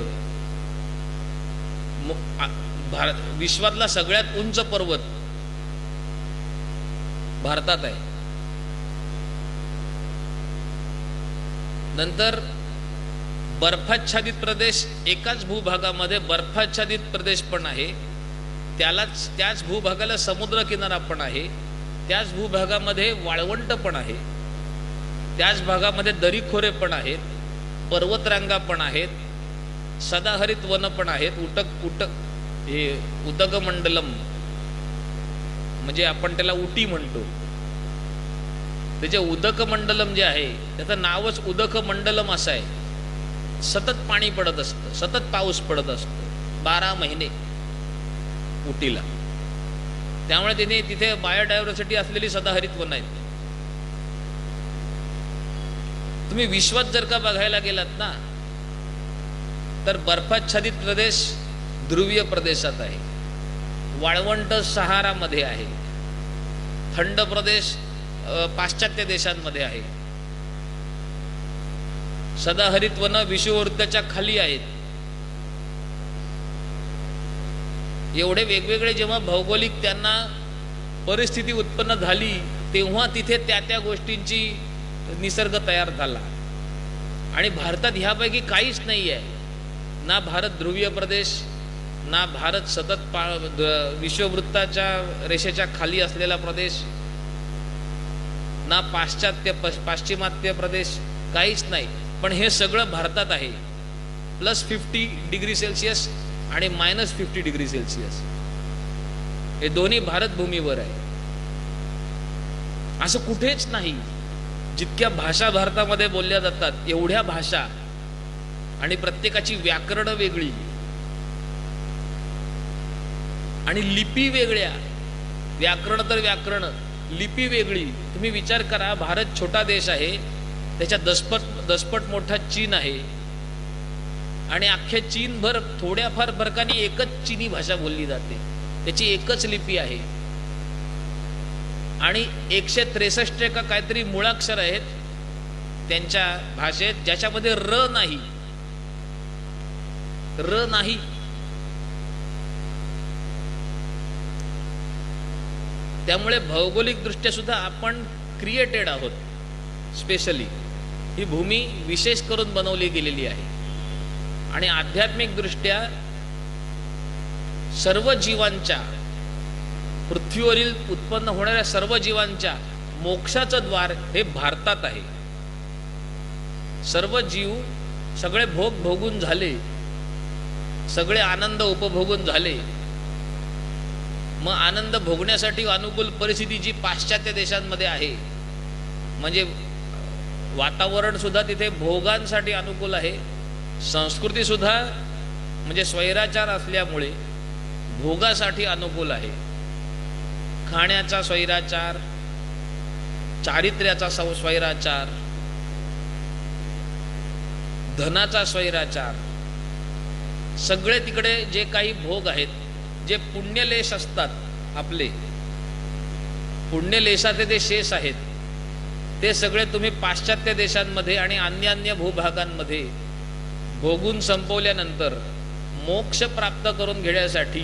विश्वातला सगळ्यात उंच पर्वत भारतात आहे. नंतर बर्फाच्छादित प्रदेश, एकाच भूभागामध्ये बर्फाच्छादित प्रदेश पण आहे, त्याच भूभागाला समुद्र किनारा पण आहे, त्याच भूभागामध्ये वाळवंट पण आहे, त्याच भागामध्ये दरीखोरे पण आहेत, पर्वतरांगा पण आहेत, सदाहरित वन पण आहेत. हे उदकमंडलम म्हणजे आपण त्याला उटी म्हणतो, त्याचे उदकमंडलम जे आहे त्याचं नावच उदकमंडलम असं आहे. सतत पाणी पडत असतं, सतत पाऊस पडत असतो 12 महिने उटीला. त्यामुळे तिथे बायोडायव्हर्सिटी असलेली सदाहरित वन आहेत. तुम्ही विश्वात जर का बघायला गेलात ना तर बर्फाच्छादित प्रदेश ध्रुवीय प्रदेशात आहे, वाळवंट सहारामध्ये आहे, थंड प्रदेश पाश्चात्य देशांमध्ये आहे, सदाहरित वन विषुववृत्ताच्या खाली आहेत. एवढे वेगवेगळे जेव्हा भौगोलिक त्यांना परिस्थिती उत्पन्न झाली तेव्हा तिथे त्या गोष्टींची निसर्ग तयार झाला. आणि भारतात ह्यापैकी काहीच नाही आहे, ना भारत ध्रुवीय प्रदेश, ना भारत सतत विषुववृत्ताच्या रेषेच्या खाली असलेला प्रदेश, ना पाश्चिमात्य प्रदेश, काहीच नाही. पण हे सगळं भारतात आहे. +50 डिग्री सेल्सिअस आणि -50 डिग्री सेल्सिअस हे दोन्ही भारतभूमीवर आहे. असं कुठेच नाही. जितक्या भाषा भारतामध्ये बोलल्या जातात एवढ्या भाषा, आणि प्रत्येकाची व्याकरण वेगळी आणि लिपी वेगळ्या. व्याकरण तर व्याकरण, लिपी वेगळी. तुम्ही विचार करा, भारत छोटा देश आहे, त्याच्या दसपट मोठा चीन आहे, आणि अख्ख्या चीनभर थोड्याफार फरकाने एकच चीनी भाषा बोलली जाते, त्याची एकच लिपी आहे. आणि 163 का काहीतरी मुळाक्षर आहेत त्यांच्या भाषेत, ज्याच्यामध्ये र नाही. त्यामुळे भौगोलिक दृष्ट्या सुद्धा आपण क्रिएटेड आहोत. स्पेशली ही भूमी विशेष करून बनवली गेलेली आहे. आणि आध्यात्मिक दृष्ट्या सर्व जीवांच्या पृथ्वीवरील उत्पन्न होणाऱ्या सर्व जीवांच्या मोक्षाचं द्वार हे भारतात आहे. सर्व जीव सगळे भोग भोगून झाले, सगळे आनंद उपभोगून झाले. मग आनंद भोगण्यासाठी अनुकूल परिस्थिती जी पाश्चात्य देशांमध्ये आहे, म्हणजे वातावरण सुद्धा तिथे भोगांसाठी अनुकूल आहे, संस्कृती सुद्धा म्हणजे स्वैराचार असल्यामुळे भोगासाठी अनुकूल आहे. खाण्याचा स्वैराचार, चारित्र्याचा स्वैराचार, धनाचा स्वैराचार, सगळे तिकडे जे काही भोग आहेत, जे पुण्यलेश असतात आपले, पुण्यलेशाचे ते शेष आहेत, ते सगळे तुम्ही पाश्चात्य देशांमध्ये आणि अन्य भूभागांमध्ये भोगून संपवल्यानंतर मोक्ष प्राप्त करून घेण्यासाठी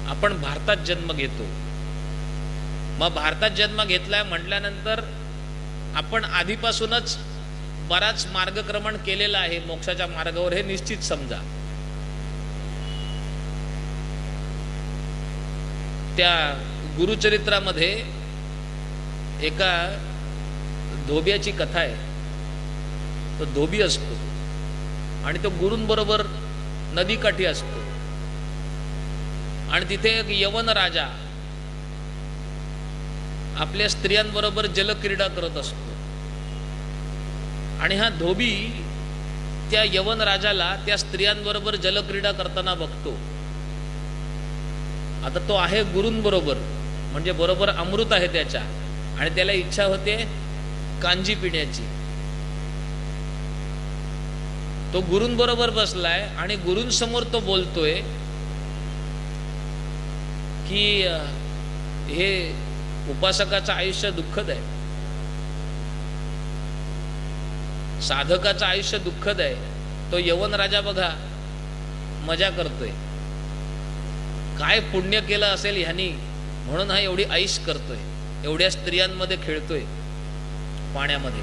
आपण भारतात जन्म घेतो. मग भारतात जन्म घेतलाय म्हटल्यानंतर आपण आधीपासूनच बराच मार्गक्रमण केलेला आहे मोक्षाच्या मार्गावर, हे निश्चित समजा. त्या गुरुचरित्रामध्ये एका धोबियाची कथा आहे. तो धोबी असतो आणि तो गुरूंबरोबर नदीकाठी असतो आणि तिथे एक यवन राजा आपल्या स्त्रियांबरोबर जलक्रीडा करत असतो आणि हा धोबी त्या यवन राजाला त्या स्त्रियांबरोबर जलक्रीडा करताना बघतो. आता तो आहे गुरूंबरोबर, म्हणजे बरोबर अमृत आहे त्याच्या, आणि त्याला इच्छा होते कांजी पिण्याची. तो गुरूंबरोबर बसलाय आणि गुरूंसमोर तो बोलतोय की हे उपासकाचं आयुष्य दुःखद आहे, साधकाचं आयुष्य दुःखद आहे. तो यवन राजा बघा मजा करतोय, काय पुण्य केलं असेल ह्यानी म्हणून हा एवढी ऐश करतोय, एवढ्या स्त्रियांमध्ये खेळतोय पाण्यामध्ये.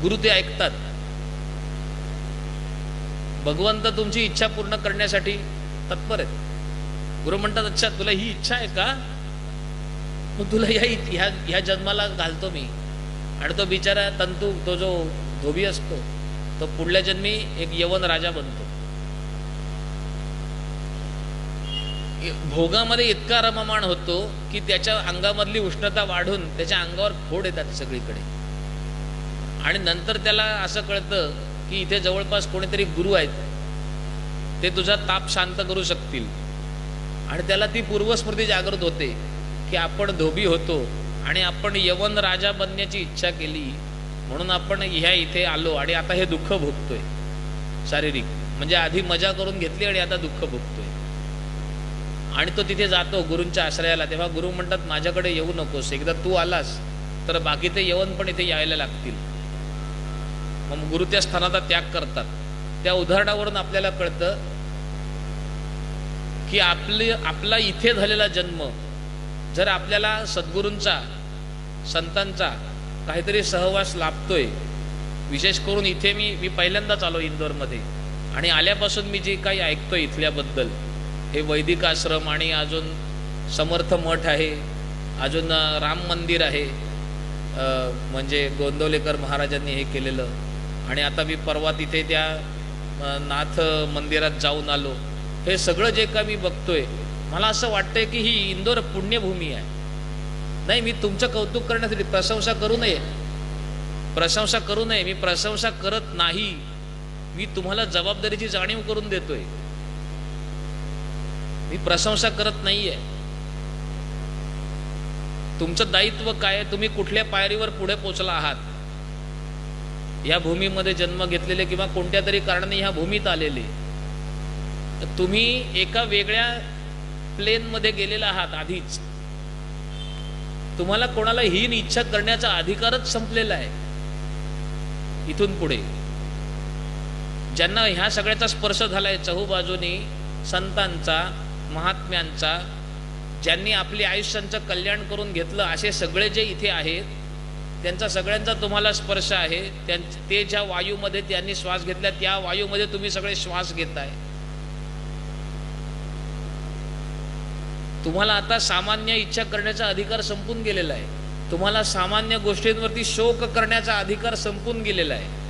गुरु ते ऐकतात. भगवंत तुमची इच्छा पूर्ण करण्यासाठी तत्पर आहेत. गुरु म्हणतात, अच्छा तुला ही इच्छा आहे का, मग तुला ह्या जन्माला घालतो मी. आणि तो बिचारा तंतू, तो जो धोबी असतो, तो पुढल्या जन्मी एक यवन राजा बनतो. भोगामध्ये इतका रममाण होतो की त्याच्या अंगामधली उष्णता वाढून त्याच्या अंगावर फोड येतात सगळीकडे. आणि नंतर त्याला असं कळतं की इथे जवळपास कोणीतरी गुरु आहेत, ते तुझा ताप शांत करू शकतील. आणि त्याला ती पूर्वस्मृती जागृत होते की आपण धोबी होतो आणि आपण यवन राजा बनण्याची इच्छा केली, म्हणून आपण इथे आलो आणि आता हे दुःख भोगतोय शारीरिक. म्हणजे आधी मजा करून घेतली आणि आता दुःख भोगतोय. आणि तो तिथे जातो गुरूंच्या आश्रयाला. तेव्हा गुरु म्हणतात, माझ्याकडे येऊ नकोस, एकदा तू आलास तर बाकी ते यवन पण इथे यायला लागतील. मग गुरु त्या स्थानाचा त्याग करतात. त्या उदाहरणावरून आपल्याला कळतं की आपला इथे झालेला जन्म जर आपल्याला सद्गुरूंचा, संतांचा काहीतरी सहवास लाभतोय, विशेष करून इथे मी पहिल्यांदाच आलो इंदोरमध्ये, आणि आल्यापासून मी जे काही ऐकतोय इथल्याबद्दल, हे वैदिक आश्रम आणि अजून समर्थ मठ आहे, अजून राम मंदिर आहे, म्हणजे गोंदवलेकर महाराजांनी हे केलेलं. आणि आता मी परवा तिथे त्या नाथ मंदिरात जाऊन आलो. हे सगळं जे का मी बघतोय, मला असं वाटतंय की ही इंदोर पुण्यभूमी आहे. नाही, मी तुमचं कौतुक करण्यासाठी प्रशंसा करू नये, मी प्रशंसा करत नाही. मी तुम्हाला जबाबदारीची जाणीव करून देतोय, मी प्रशंसा करत नाहीये. तुमचं दायित्व काय, तुम्ही कुठल्या पायरीवर पुढे पोहोचला आहात, या भूमीमध्ये जन्म घेतलेले किंवा कोणत्या तरी कारणाने ह्या भूमीत आलेले, तुम्ही एका वेगळ्या प्लेन मध्ये गेलेला आहात आधीच. तुम्हाला कोणाला हीन इच्छा करण्याचा अधिकारच संपलेला आहे. इथून पुढे ज्यांना ह्या सगळ्याचा स्पर्श झालाय चहूबाजूनी, संतांचा, महात्म्यांचा, ज्यांनी आपली आयुष्यांचं कल्याण करून घेतलं, असे सगळे जे इथे आहेत, त्यांचा सगळ्यांचा तुम्हाला स्पर्श आहे. ते ज्या वायूमध्ये त्यांनी श्वास घेतला, त्या वायूमध्ये तुम्ही सगळे श्वास घेताय. तुम्हाला आता सामान्य इच्छा करण्याचा अधिकार संपून गेलेला आहे. तुम्हाला सामान्य गोष्टींवरती शोक करण्याचा अधिकार संपून गेलेला आहे.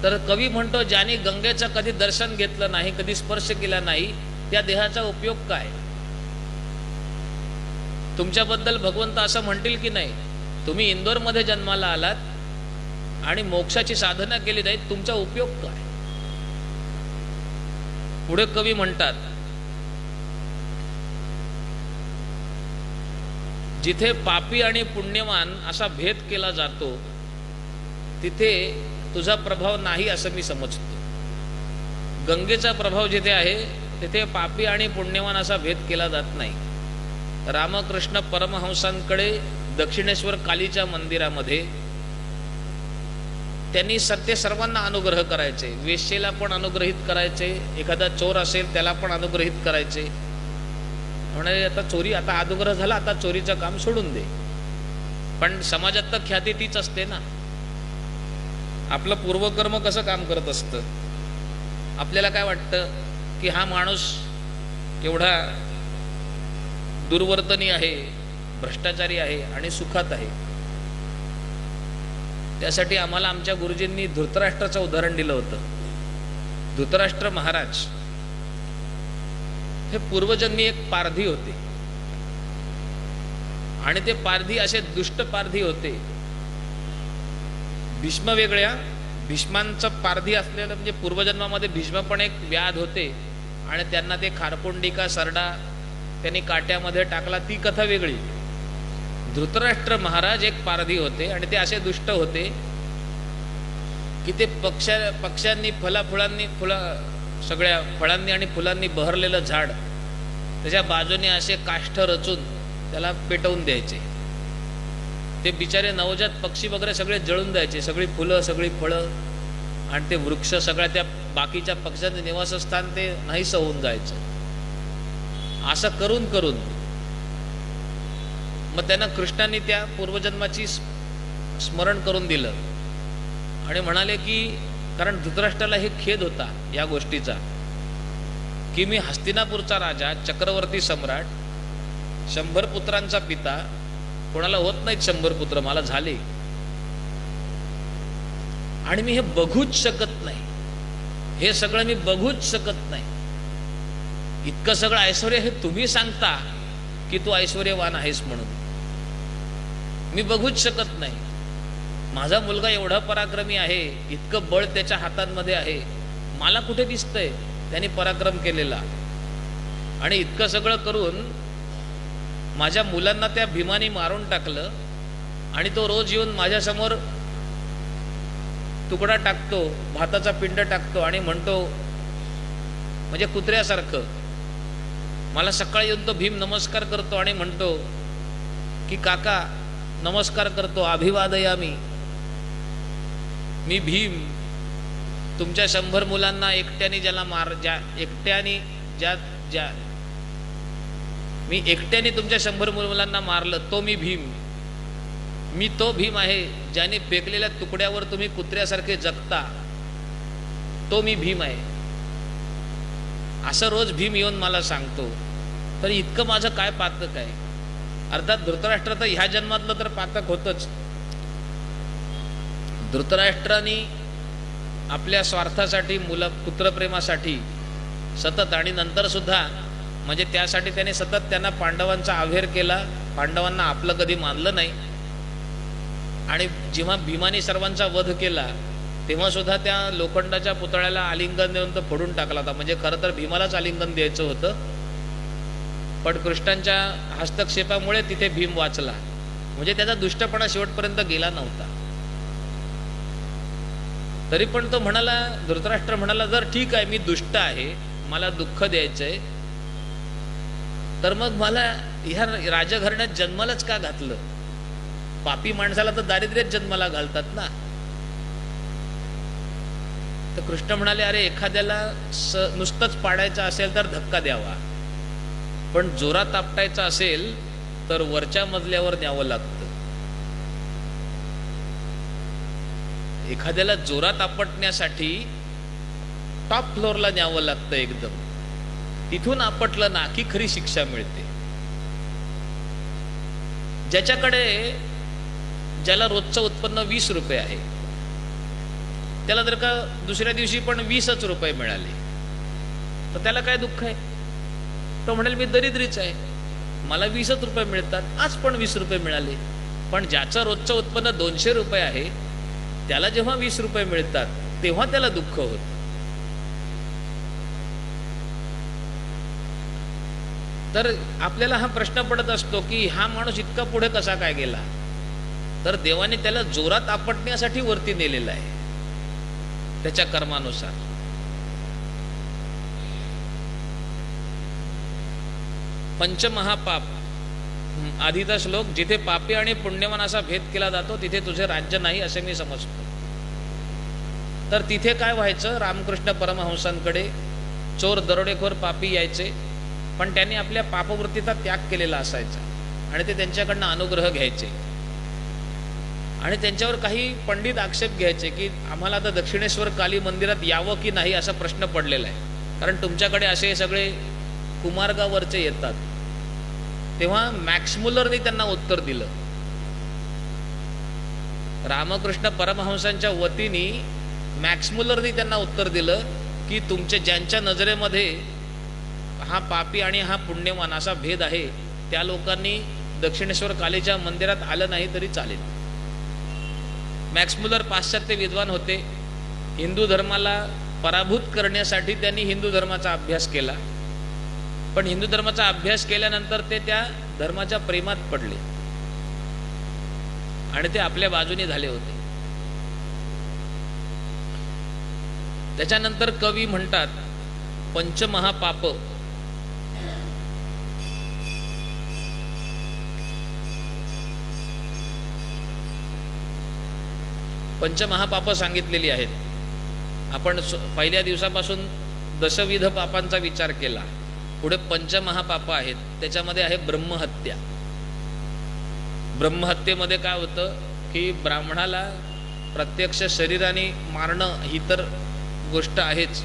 तर कवी म्हणतो, ज्याने गंगेचं कधी दर्शन घेतलं नाही, कधी स्पर्श केला नाही, त्या देहाचा उपयोग काय? तुमच्याबद्दल भगवंत असं म्हणतील की नाही, तुम्ही इंदोरमध्ये जन्माला आलात आणि मोक्षाची साधना केली नाही, तुमचा उपयोग काय? पुढे कवी म्हणतात, जिथे पापी आणि पुण्यवान असा भेद केला जातो तिथे तुझा प्रभाव नाही असं मी समजतो. गंगेचा प्रभाव जिथे आहे तिथे पापी आणि पुण्यवान असा भेद केला जात नाही. रामकृष्ण परमहंसांकडे दक्षिणेश्वर कालीच्या मंदिरामध्ये त्यांनी सत्य सर्वांना अनुग्रह करायचे. वेश्येला पण अनुग्रहित करायचे, एखादा चोर असेल त्याला पण अनुग्रहित करायचे. म्हणाले आता चोरी, आता अनुग्रह झाला, आता चोरीचं काम सोडून दे. पण समाजात तर ख्याती तीच असते ना. आपलं पूर्वकर्म कसं काम करत असतं. आपल्याला काय वाटतं की हा माणूस एवढा दुर्वर्तनी आहे, भ्रष्टाचारी आहे आणि सुखात आहे. त्यासाठी आम्हाला आमच्या गुरुजींनी धृतराष्ट्राचं उदाहरण दिलं होतं. धृतराष्ट्र महाराज हे पूर्वजन्मी एक पारधी होते आणि ते पारधी असे दुष्ट पारधी होते. भीष्म वेगळ्या, भीष्मांचं पारधी असलेलं म्हणजे पूर्वजन्मामध्ये भीष्म पण एक व्याध होते आणि त्यांना ते खारपुंडिका सरडा त्यांनी काट्यामध्ये टाकला, ती कथा वेगळी. धृतराष्ट्र महाराज एक पारधी होते आणि ते असे दुष्ट होते की ते पक्ष्यांनी सगळ्या फळांनी आणि फुलांनी बहरलेलं झाड त्याच्या बाजूने असे काष्ठ रचून त्याला पेटवून द्यायचे. ते बिचारे नवजात पक्षी वगैरे सगळे जळून द्यायचे, सगळी फुलं, सगळी फळं आणि ते वृक्ष सगळ्या त्या बाकीच्या पक्ष्यांचे निवासस्थान ते नाहीस होऊन जायचं. असं करून करून मग त्यांना कृष्णांनी त्या पूर्वजन्माची स्मरण करून दिलं आणि म्हणाले की, कारण धृतराष्ट्राला हे खेद होता या गोष्टीचा की मी हस्तिनापूरचा राजा, चक्रवर्ती सम्राट, 100 पुत्रांचा पिता, कोणाला होत नाहीत 100 पुत्र, मला झाले आणि मी हे बघूच शकत नाही. हे सगळं मी बघूच शकत नाही. इतकं सगळं ऐश्वर्य हे तुम्ही सांगता की तू ऐश्वर्यवान आहेस म्हणून, मी बघूच शकत नाही. माझा मुलगा एवढा पराक्रमी आहे, इतकं बळ त्याच्या हातांमध्ये आहे, मला कुठे दिसतंय त्यांनी पराक्रम केलेला. आणि इतकं सगळं करून माझ्या मुलांना त्या भीमानी मारून टाकलं आणि तो रोज येऊन माझ्यासमोर तुकडा टाकतो, भाताचा पिंड टाकतो आणि म्हणतो म्हणजे कुत्र्यासारखं. मला सकाळी येऊन तो भीम नमस्कार करतो आणि म्हणतो की काका नमस्कार करतो, अभिवादयामी, मी भीम तुमच्या 100 मुलांना एकट्याने ज्याला मी एकट्याने तुमच्या 100 मुलांना मारलं तो मी भीम. मी तो भीम आहे ज्याने फेकलेल्या तुकड्यावर तुम्ही कुत्र्यासारखे जगता, तो मी भीम आहे. असं रोज भीम येऊन मला सांगतो. तर इतकं माझं काय पातक आहे. अर्थात धृतराष्ट्र तर ह्या जन्मातलं तर पातक होतच. धृतराष्ट्राने आपल्या स्वार्थासाठी, पुत्रप्रेमासाठी सतत आणि नंतर सुद्धा म्हणजे त्यासाठी त्याने सतत त्यांना पांडवांचा अव्हेर केला. पांडवांना आपलं कधी मानलं नाही. आणि जेव्हा भीमाने सर्वांचा वध केला तेव्हा सुद्धा त्या लोखंडाच्या पुतळ्याला आलिंगन देऊन तो फोडून टाकला होता. म्हणजे खरं तर भीमालाच आलिंगन द्यायचं होतं, पण कृष्णांच्या हस्तक्षेपामुळे तिथे भीम वाचला. म्हणजे त्याचा दुष्टपणा शेवटपर्यंत गेला नव्हता. तरी पण तो म्हणाला, धृतराष्ट्र म्हणाला, जर ठीक आहे मी दुष्ट आहे, मला दुःख द्यायचंय, तर मग मला ह्या राजघराण्यात जन्मालाच का घातलं. पापी माणसाला तर दारिद्र्यात जन्माला घालतात ना. तर कृष्ण म्हणाले, अरे एखाद्याला नुसतंच पाडायचं असेल तर धक्का द्यावा, पण जोरात आपटायचा असेल तर वरच्या मजल्यावर न्यावं लागतं. एखाद्याला जोरात आपटण्यासाठी टॉप फ्लोअरला न्यावं लागतं एकदम. तिथून आपटलं ना की खरी शिक्षा मिळते. ज्याला रोजचं उत्पन्न 20 रुपये आहे, त्याला जर का दुसऱ्या दिवशी पण 20च रुपये मिळाले तर त्याला काय दुःख आहे? तो म्हणेल मी दरिद्रीच आहे, मला 20च रुपये मिळतात, आज पण 20 रुपये मिळाले. पण ज्याचं रोजचं उत्पन्न 200 रुपये आहे, त्याला जेव्हा 20 रुपये मिळतात तेव्हा त्याला दुःख होतं. तर आपल्याला हा प्रश्न पडत असतो की हा माणूस इतका पुढे कसा काय गेला? तर देवाने त्याला जोरात आपटण्यासाठी वरती नेलेला आहे त्याच्या कर्मानुसार. पंचमहापाप आधीचा श्लोक, जिथे पापी आणि पुण्यवान असा भेद केला जातो तिथे तुझे राज्य नाही असे मी समजतो. तर तिथे काय व्हायचं? रामकृष्ण परमहंसांकडे चोर, दरोडेखोर, पापी यायचे, पण त्यांनी आपल्या पापवृत्तीचा त्याग केलेला असायचा आणि ते त्यांच्याकडनं अनुग्रह घ्यायचे. आणि त्यांच्यावर काही पंडित आक्षेप घ्यायचे की आम्हाला आता दक्षिणेश्वर काली मंदिरात यावं की नाही असा प्रश्न पडलेला आहे, कारण तुमच्याकडे असे सगळे कुमारगाववरचे येतात. तेव्हा मॅक्स मुलरनी त्यांना उत्तर दिलं. रामकृष्ण परमहंसांच्या वतीने मॅक्स मुलरनी त्यांना उत्तर दिलं की तुमच्या ज्यांच्या नजरेमध्ये हा पापी आणि हा पुण्यवान असा भेद आहे, त्या लोकांनी दक्षिणेश्वर कालीच्या मंदिरात आलं नाही तरी चालेल. मॅक्स मुलर पाश्चात्य विद्वान होते. हिंदू धर्माला पराभूत करण्यासाठी त्यांनी हिंदू धर्माचा अभ्यास केला, पण हिंदू धर्माचा अभ्यास केल्यानंतर ते त्या धर्माच्या प्रेमात पडले आणि ते आपल्या बाजूने झाले होते. त्याच्यानंतर कवी म्हणतात पंचमहापाप, पंचमहापाप सांगितलेली आहेत. आपण पहिल्या दिवसापासून दशविध पापांचा विचार केला. पुढे पंचमहापाप आहेत. त्याच्यामध्ये आहे ब्रह्महत्या. ब्रह्महत्येमध्ये काय होतं की ब्राह्मणाला प्रत्यक्ष शरीराने मारणं ही तर गोष्ट आहेच,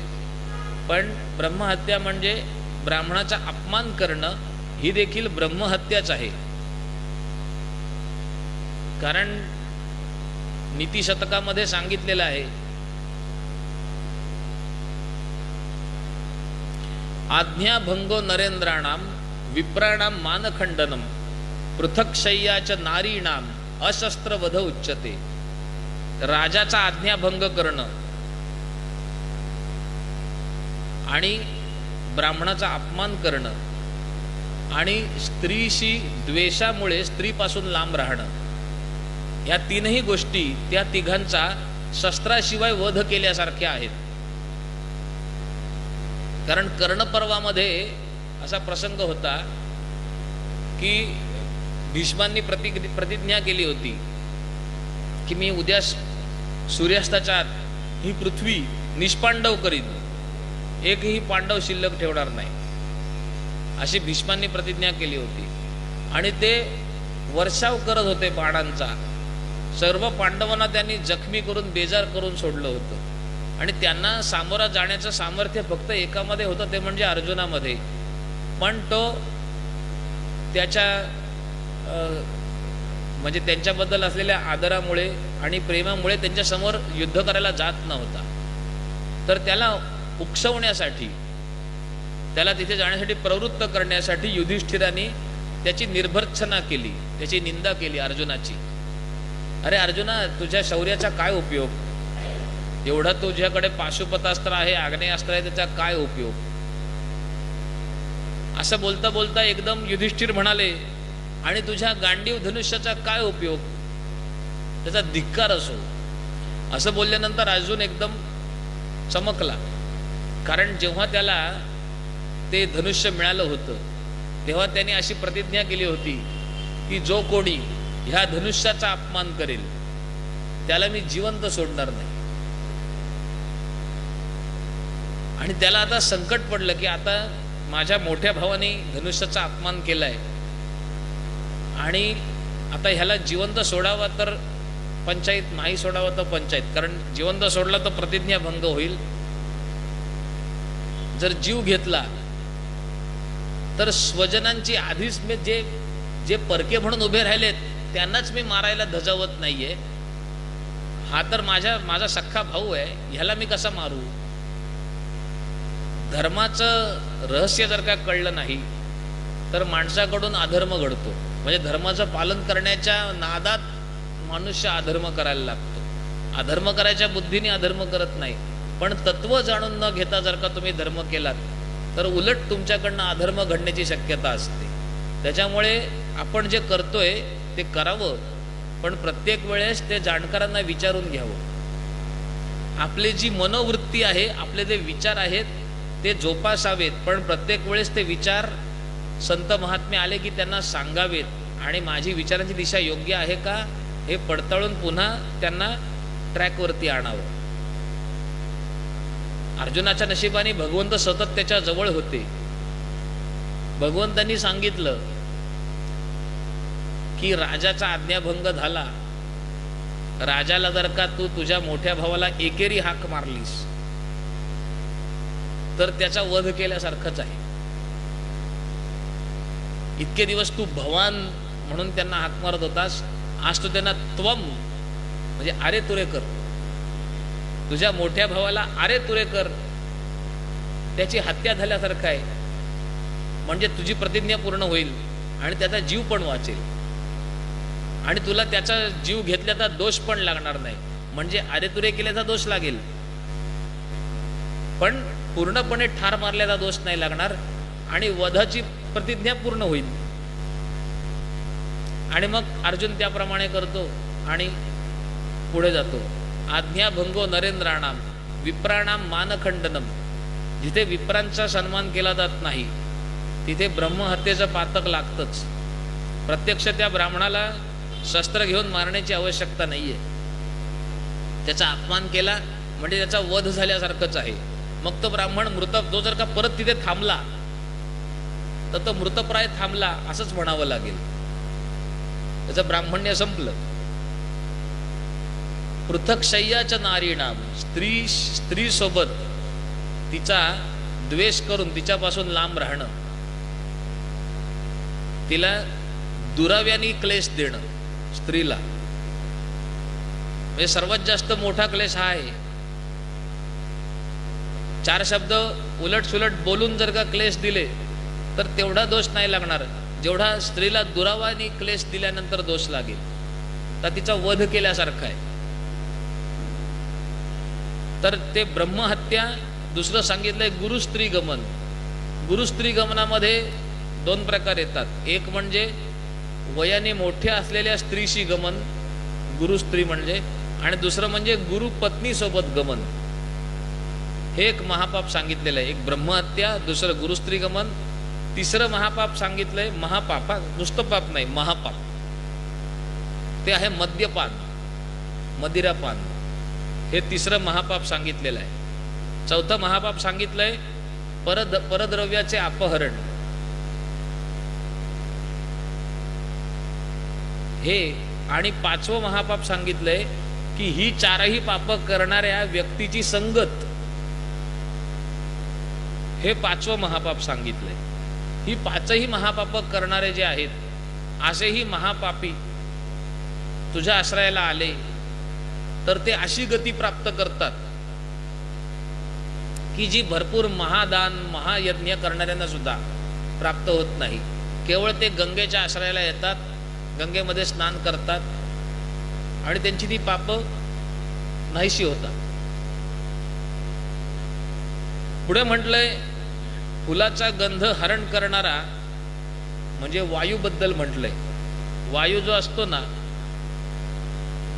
पण ब्रह्महत्या म्हणजे ब्राह्मणाचा अपमान करणं ही देखील ब्रह्महत्याच आहे. कारण नीतिशतकामध्ये सांगितलेलं आहे, आज्ञाभंगो नरेंद्राणाम विप्राणाम मानखंडनम पृथक्शय्याच नारीणाम अशस्त्रवध उच्यते. राजाचा आज्ञाभंग करणं आणि ब्राह्मणाचा अपमान करणं आणि स्त्रीशी द्वेषामुळे स्त्रीपासून लांब राहणं, या तीनही गोष्टी त्या तिघांचा शस्त्राशिवाय वध केल्यासारख्या आहेत. कारण कर्णपर्वामध्ये असा प्रसंग होता की भीष्मांनी प्रतिज्ञा केली होती की मी उद्या सूर्यास्ताच्या आत ही पृथ्वी निष्पांडव करीन, एकही पांडव शिल्लक ठेवणार नाही, अशी भीष्मांनी प्रतिज्ञा केली होती. आणि ते वर्षाव करत होते बाणांचा. सर्व पांडवांना त्यांनी जखमी करून बेजार करून सोडलं होतं आणि त्यांना सामोरा जाण्याचं सामर्थ्य फक्त एकामध्ये होतं, ते म्हणजे अर्जुनामध्ये. पण तो त्याच्या म्हणजे त्यांच्याबद्दल असलेल्या आदरामुळे आणि प्रेमामुळे त्यांच्यासमोर युद्ध करायला जात नव्हता. तर त्याला उकसवण्यासाठी, त्याला तिथे जाण्यासाठी प्रवृत्त करण्यासाठी युधिष्ठिराने त्याची निर्भर्त्सना केली, त्याची निंदा केली अर्जुनाची. अरे अर्जुना, तुझ्या शौर्याचा काय उपयोग? एवढा तुझ्याकडे पाशुपतास्त्र आहे, आग्नेयास्त्र आहे, त्याचा काय उपयोग? असं बोलता बोलता एकदम युधिष्ठिर म्हणाले, आणि तुझ्या गांडीव धनुष्याचा काय उपयोग? त्याचा धिक्कार असो. असं बोलल्यानंतर अर्जुन एकदम चमकला. कारण जेव्हा त्याला ते धनुष्य मिळालं होतं तेव्हा त्याने अशी प्रतिज्ञा केली होती की जो कोणी ह्या धनुष्याचा अपमान करेल त्याला मी जिवंत सोडणार नाही. आणि त्याला आता संकट पडलं की आता माझ्या मोठ्या भावाने धनुष्याचा अपमान केलाय आणि आता ह्याला जिवंत सोडावा तर पंचायत, नाही सोडावा तर पंचायत. कारण जिवंत सोडला तर प्रतिज्ञा भंग होईल, जर जीव घेतला तर स्वजनांची आधीच मी जे जे परके म्हणून उभे राहिलेत त्यांनाच मी मारायला धजावत नाहीये. हा तर माझा सख्खा भाऊ आहे, ह्याला मी कसा मारू? धर्माचं रहस्य जर का कळलं नाही तर माणसाकडून अधर्म घडतो. म्हणजे धर्माचं पालन करण्याच्या नादात मनुष्य अधर्म करायला लागतो. अधर्म करायच्या बुद्धीने अधर्म करत नाही, पण तत्व जाणून न घेता जर का तुम्ही धर्म केलात तर उलट तुमच्याकडनं अधर्म घडण्याची शक्यता असते. त्याच्यामुळे आपण जे करतोय ते करावं, पण प्रत्येक वेळेस ते जाणकारांना विचारून घ्यावं. आपली जी मनोवृत्ती आहे, आपले जे विचार आहेत ते जोपासावेत, पण प्रत्येक वेळेस ते विचार संत महात्मे आले की त्यांना सांगावेत आणि माझी विचारांची दिशा योग्य आहे का हे पडताळून पुन्हा त्यांना ट्रॅकवरती आणावं. अर्जुनाच्या नशिबाने भगवंत सतत त्याच्या जवळ होते. भगवंतांनी सांगितलं की राजाचा आज्ञाभंग झाला, राजाला जर का तू तुझ्या मोठ्या भावाला एकेरी हाक मारलीस तर त्याचा वध केल्यासारखंच आहे. इतके दिवस तू भवान म्हणून त्यांना हाक मारत होतास, आज तू त्यांना त्वम म्हणजे अरे तुरे कर. तुझ्या मोठ्या भावाला अरे तुरे कर, त्याची हत्या झाल्यासारखं आहे. म्हणजे तुझी प्रतिज्ञा पूर्ण होईल आणि त्याचा जीव पण वाचेल आणि तुला त्याचा जीव घेतल्याचा दोष पण लागणार नाही. म्हणजे अरे तुरे केल्याचा दोष लागेल पण पूर्णपणे ठार मारल्याचा दोष नाही लागणार आणि वधाची प्रतिज्ञा पूर्ण होईल. आणि मग अर्जुन त्याप्रमाणे करतो आणि पुढे जातो. आज्ञाभंगो नरेंद्राणाम विप्राणाम मानखंडनम. जिथे विप्रांचा सन्मान केला जात नाही तिथे ब्रह्महत्येचं पातक लागतंच. प्रत्यक्ष त्या ब्राह्मणाला शस्त्र घेऊन मारण्याची आवश्यकता नाहीये. त्याचा अपमान केला म्हणजे त्याचा वध झाल्यासारखंच आहे. मग तो ब्राह्मण मृत, तो जर का परत तिथे थांबला तर तो मृतप्राय थांबला असंच म्हणावं लागेल. त्याचं ब्राह्मण्य संपलं. पृथक शय्याच्या नारीणाम. स्त्री सोबत तिचा द्वेष करून तिच्यापासून लांब राहणं, तिला दुराव्याने क्लेश देणं स्त्रीला, म्हणजे सर्वात जास्त मोठा क्लेश हा आहे. चार शब्द उलट सुलट बोलून जर का क्लेश दिले तर तेवढा दोष नाही लागणार जेवढा स्त्रीला दुरावाने क्लेश दिल्यानंतर दोष लागेल. तर तिचा वध केल्यासारखा आहे. तर ते ब्रह्महत्या. दुसरं सांगितलंय गुरुस्त्री गमन. गुरुस्त्री गमनामध्ये दोन प्रकार येतात. एक म्हणजे वयाने मोठ्या असलेल्या स्त्रीशी गमन, गुरुस्त्री म्हणजे, आणि दुसरं म्हणजे गुरुपत्नी सोबत गमन. हे एक महापाप सांगितलेलं आहे. एक ब्रह्महत्या, दुसरं गुरुस्त्री गमन, तिसरं महापाप सांगितलंय. महापाप, नुसतं पाप नाही, महापाप, ते आहे मद्यपान, मदिरापान. हे तिसरं महापाप सांगितलेलं आहे. चौथं महापाप सांगितलंय परद्रव्याचे अपहरण. हे आणि पाचवं महापाप सांगितलंय की ही चारही पाप करणाऱ्या व्यक्तीची संगत. हे पाचवं महापाप सांगितलंय. ही पाचही महापाप करणारे जे आहेत असेही महापापी तुझ्या आश्रयाला आले तर ते अशी गती प्राप्त करतात की जी भरपूर महादान महायज्ञ करणाऱ्यांना सुद्धा प्राप्त होत नाही. केवळ ते गंगेच्या आश्रयाला येतात, गंगेमध्ये स्नान करतात आणि त्यांची ती पाप नाहीशी होतात. पुढे म्हटलंय फुलाचा गंध हरण करणारा, म्हणजे वायूबद्दल म्हटलंय. वायू जो असतो ना,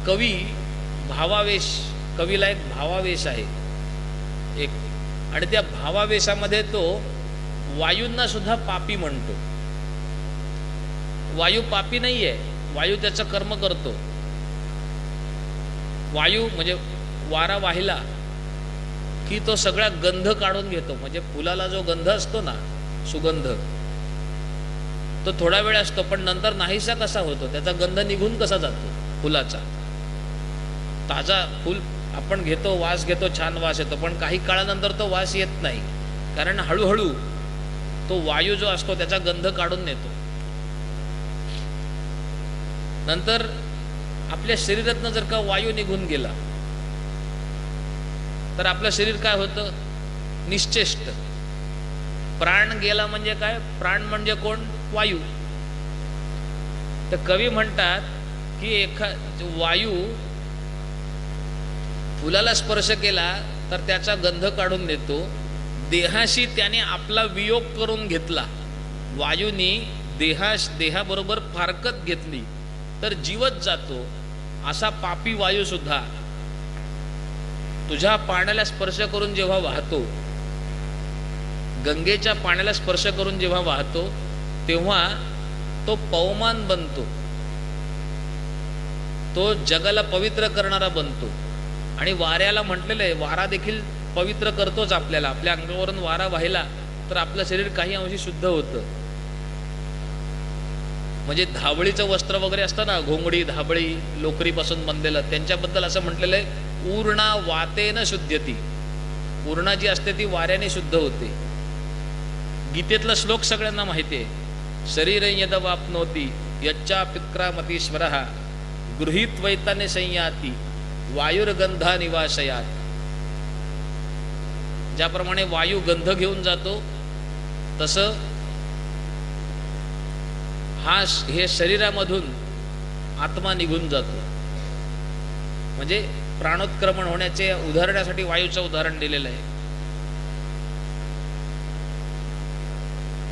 कवी भावावेश, कवीला एक भावावेश आहे एक, आणि त्या भावावेशामध्ये तो वायूंना सुद्धा पापी म्हणतो. वायू पापी नाहीये, वायू त्याचं कर्म करतो. वायू म्हणजे वारा वाहिला की तो सगळा गंध काढून घेतो. म्हणजे फुलाला जो गंध असतो ना, सुगंध, तो थोडा वेळ असतो पण नंतर नाहीसा कसा होतो, त्याचा गंध निघून कसा जातो फुलाचा. ताजा फुल आपण घेतो, वास घेतो, छान वास येतो, पण काही काळानंतर तो वास येत नाही, कारण हळूहळू तो वायू जो असतो त्याचा गंध काढून नेतो. नंतर आपल्या शरीरातनं जर का वायू निघून गेला तर आपलं शरीर काय होतं? निश्चेष्ट. प्राण गेला म्हणजे काय? प्राण म्हणजे कोण? वायू. तर कवी म्हणतात की वायू फुलाला स्पर्श केला तर त्याचा गंध काढून देतो. देहाशी त्याने आपला वियोग करून घेतला. वायूनी देहाबरोबर फारकत घेतली तर जीवच जातो. असा पापी वायू सुद्धा तुझ्या पाण्याला स्पर्श करून जेव्हा वाहतो, गंगेच्या पाण्याला स्पर्श करून जेव्हा वाहतो, तेव्हा तो पवमान बनतो, तो जगाला पवित्र करणारा बनतो. आणि वाऱ्याला म्हटलेलं आहे, वारा देखील पवित्र करतोच आपल्याला. आपल्या अंगावरून वारा वाहिला तर आपलं शरीर काही अंशी शुद्ध होतं. म्हणजे धाबळीचं वस्त्र वगैरे असतं ना, घोंगडी, धाबळी, लोकरीपासून बनलेलं, त्यांच्याबद्दल असं म्हटलेलं आहे, ऊर्णा वातेन शुद्ध्यती. ऊर्णा जी असते ती वाऱ्याने शुद्ध होते. गीतेतला श्लोक सगळ्यांना माहिती आहे, शरीर यद वाप्नोती यच्चा पिक्रामतीश्वरः गृहीत वैताने संयाती वायुर्गंधा निवासयात. ज्याप्रमाणे वायू गंध घेऊन जातो तसं हे शरीरामधून आत्मा निघून जातो. म्हणजे प्राणोत्क्रमण होण्याचे उदाहरणासाठी वायूचं उदाहरण दिलेलं आहे.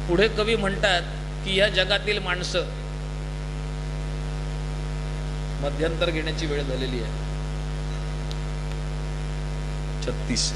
पुढे कवी म्हणतात की या जगातील माणसं, मध्यंतर घेण्याची वेळ झालेली आहे. 36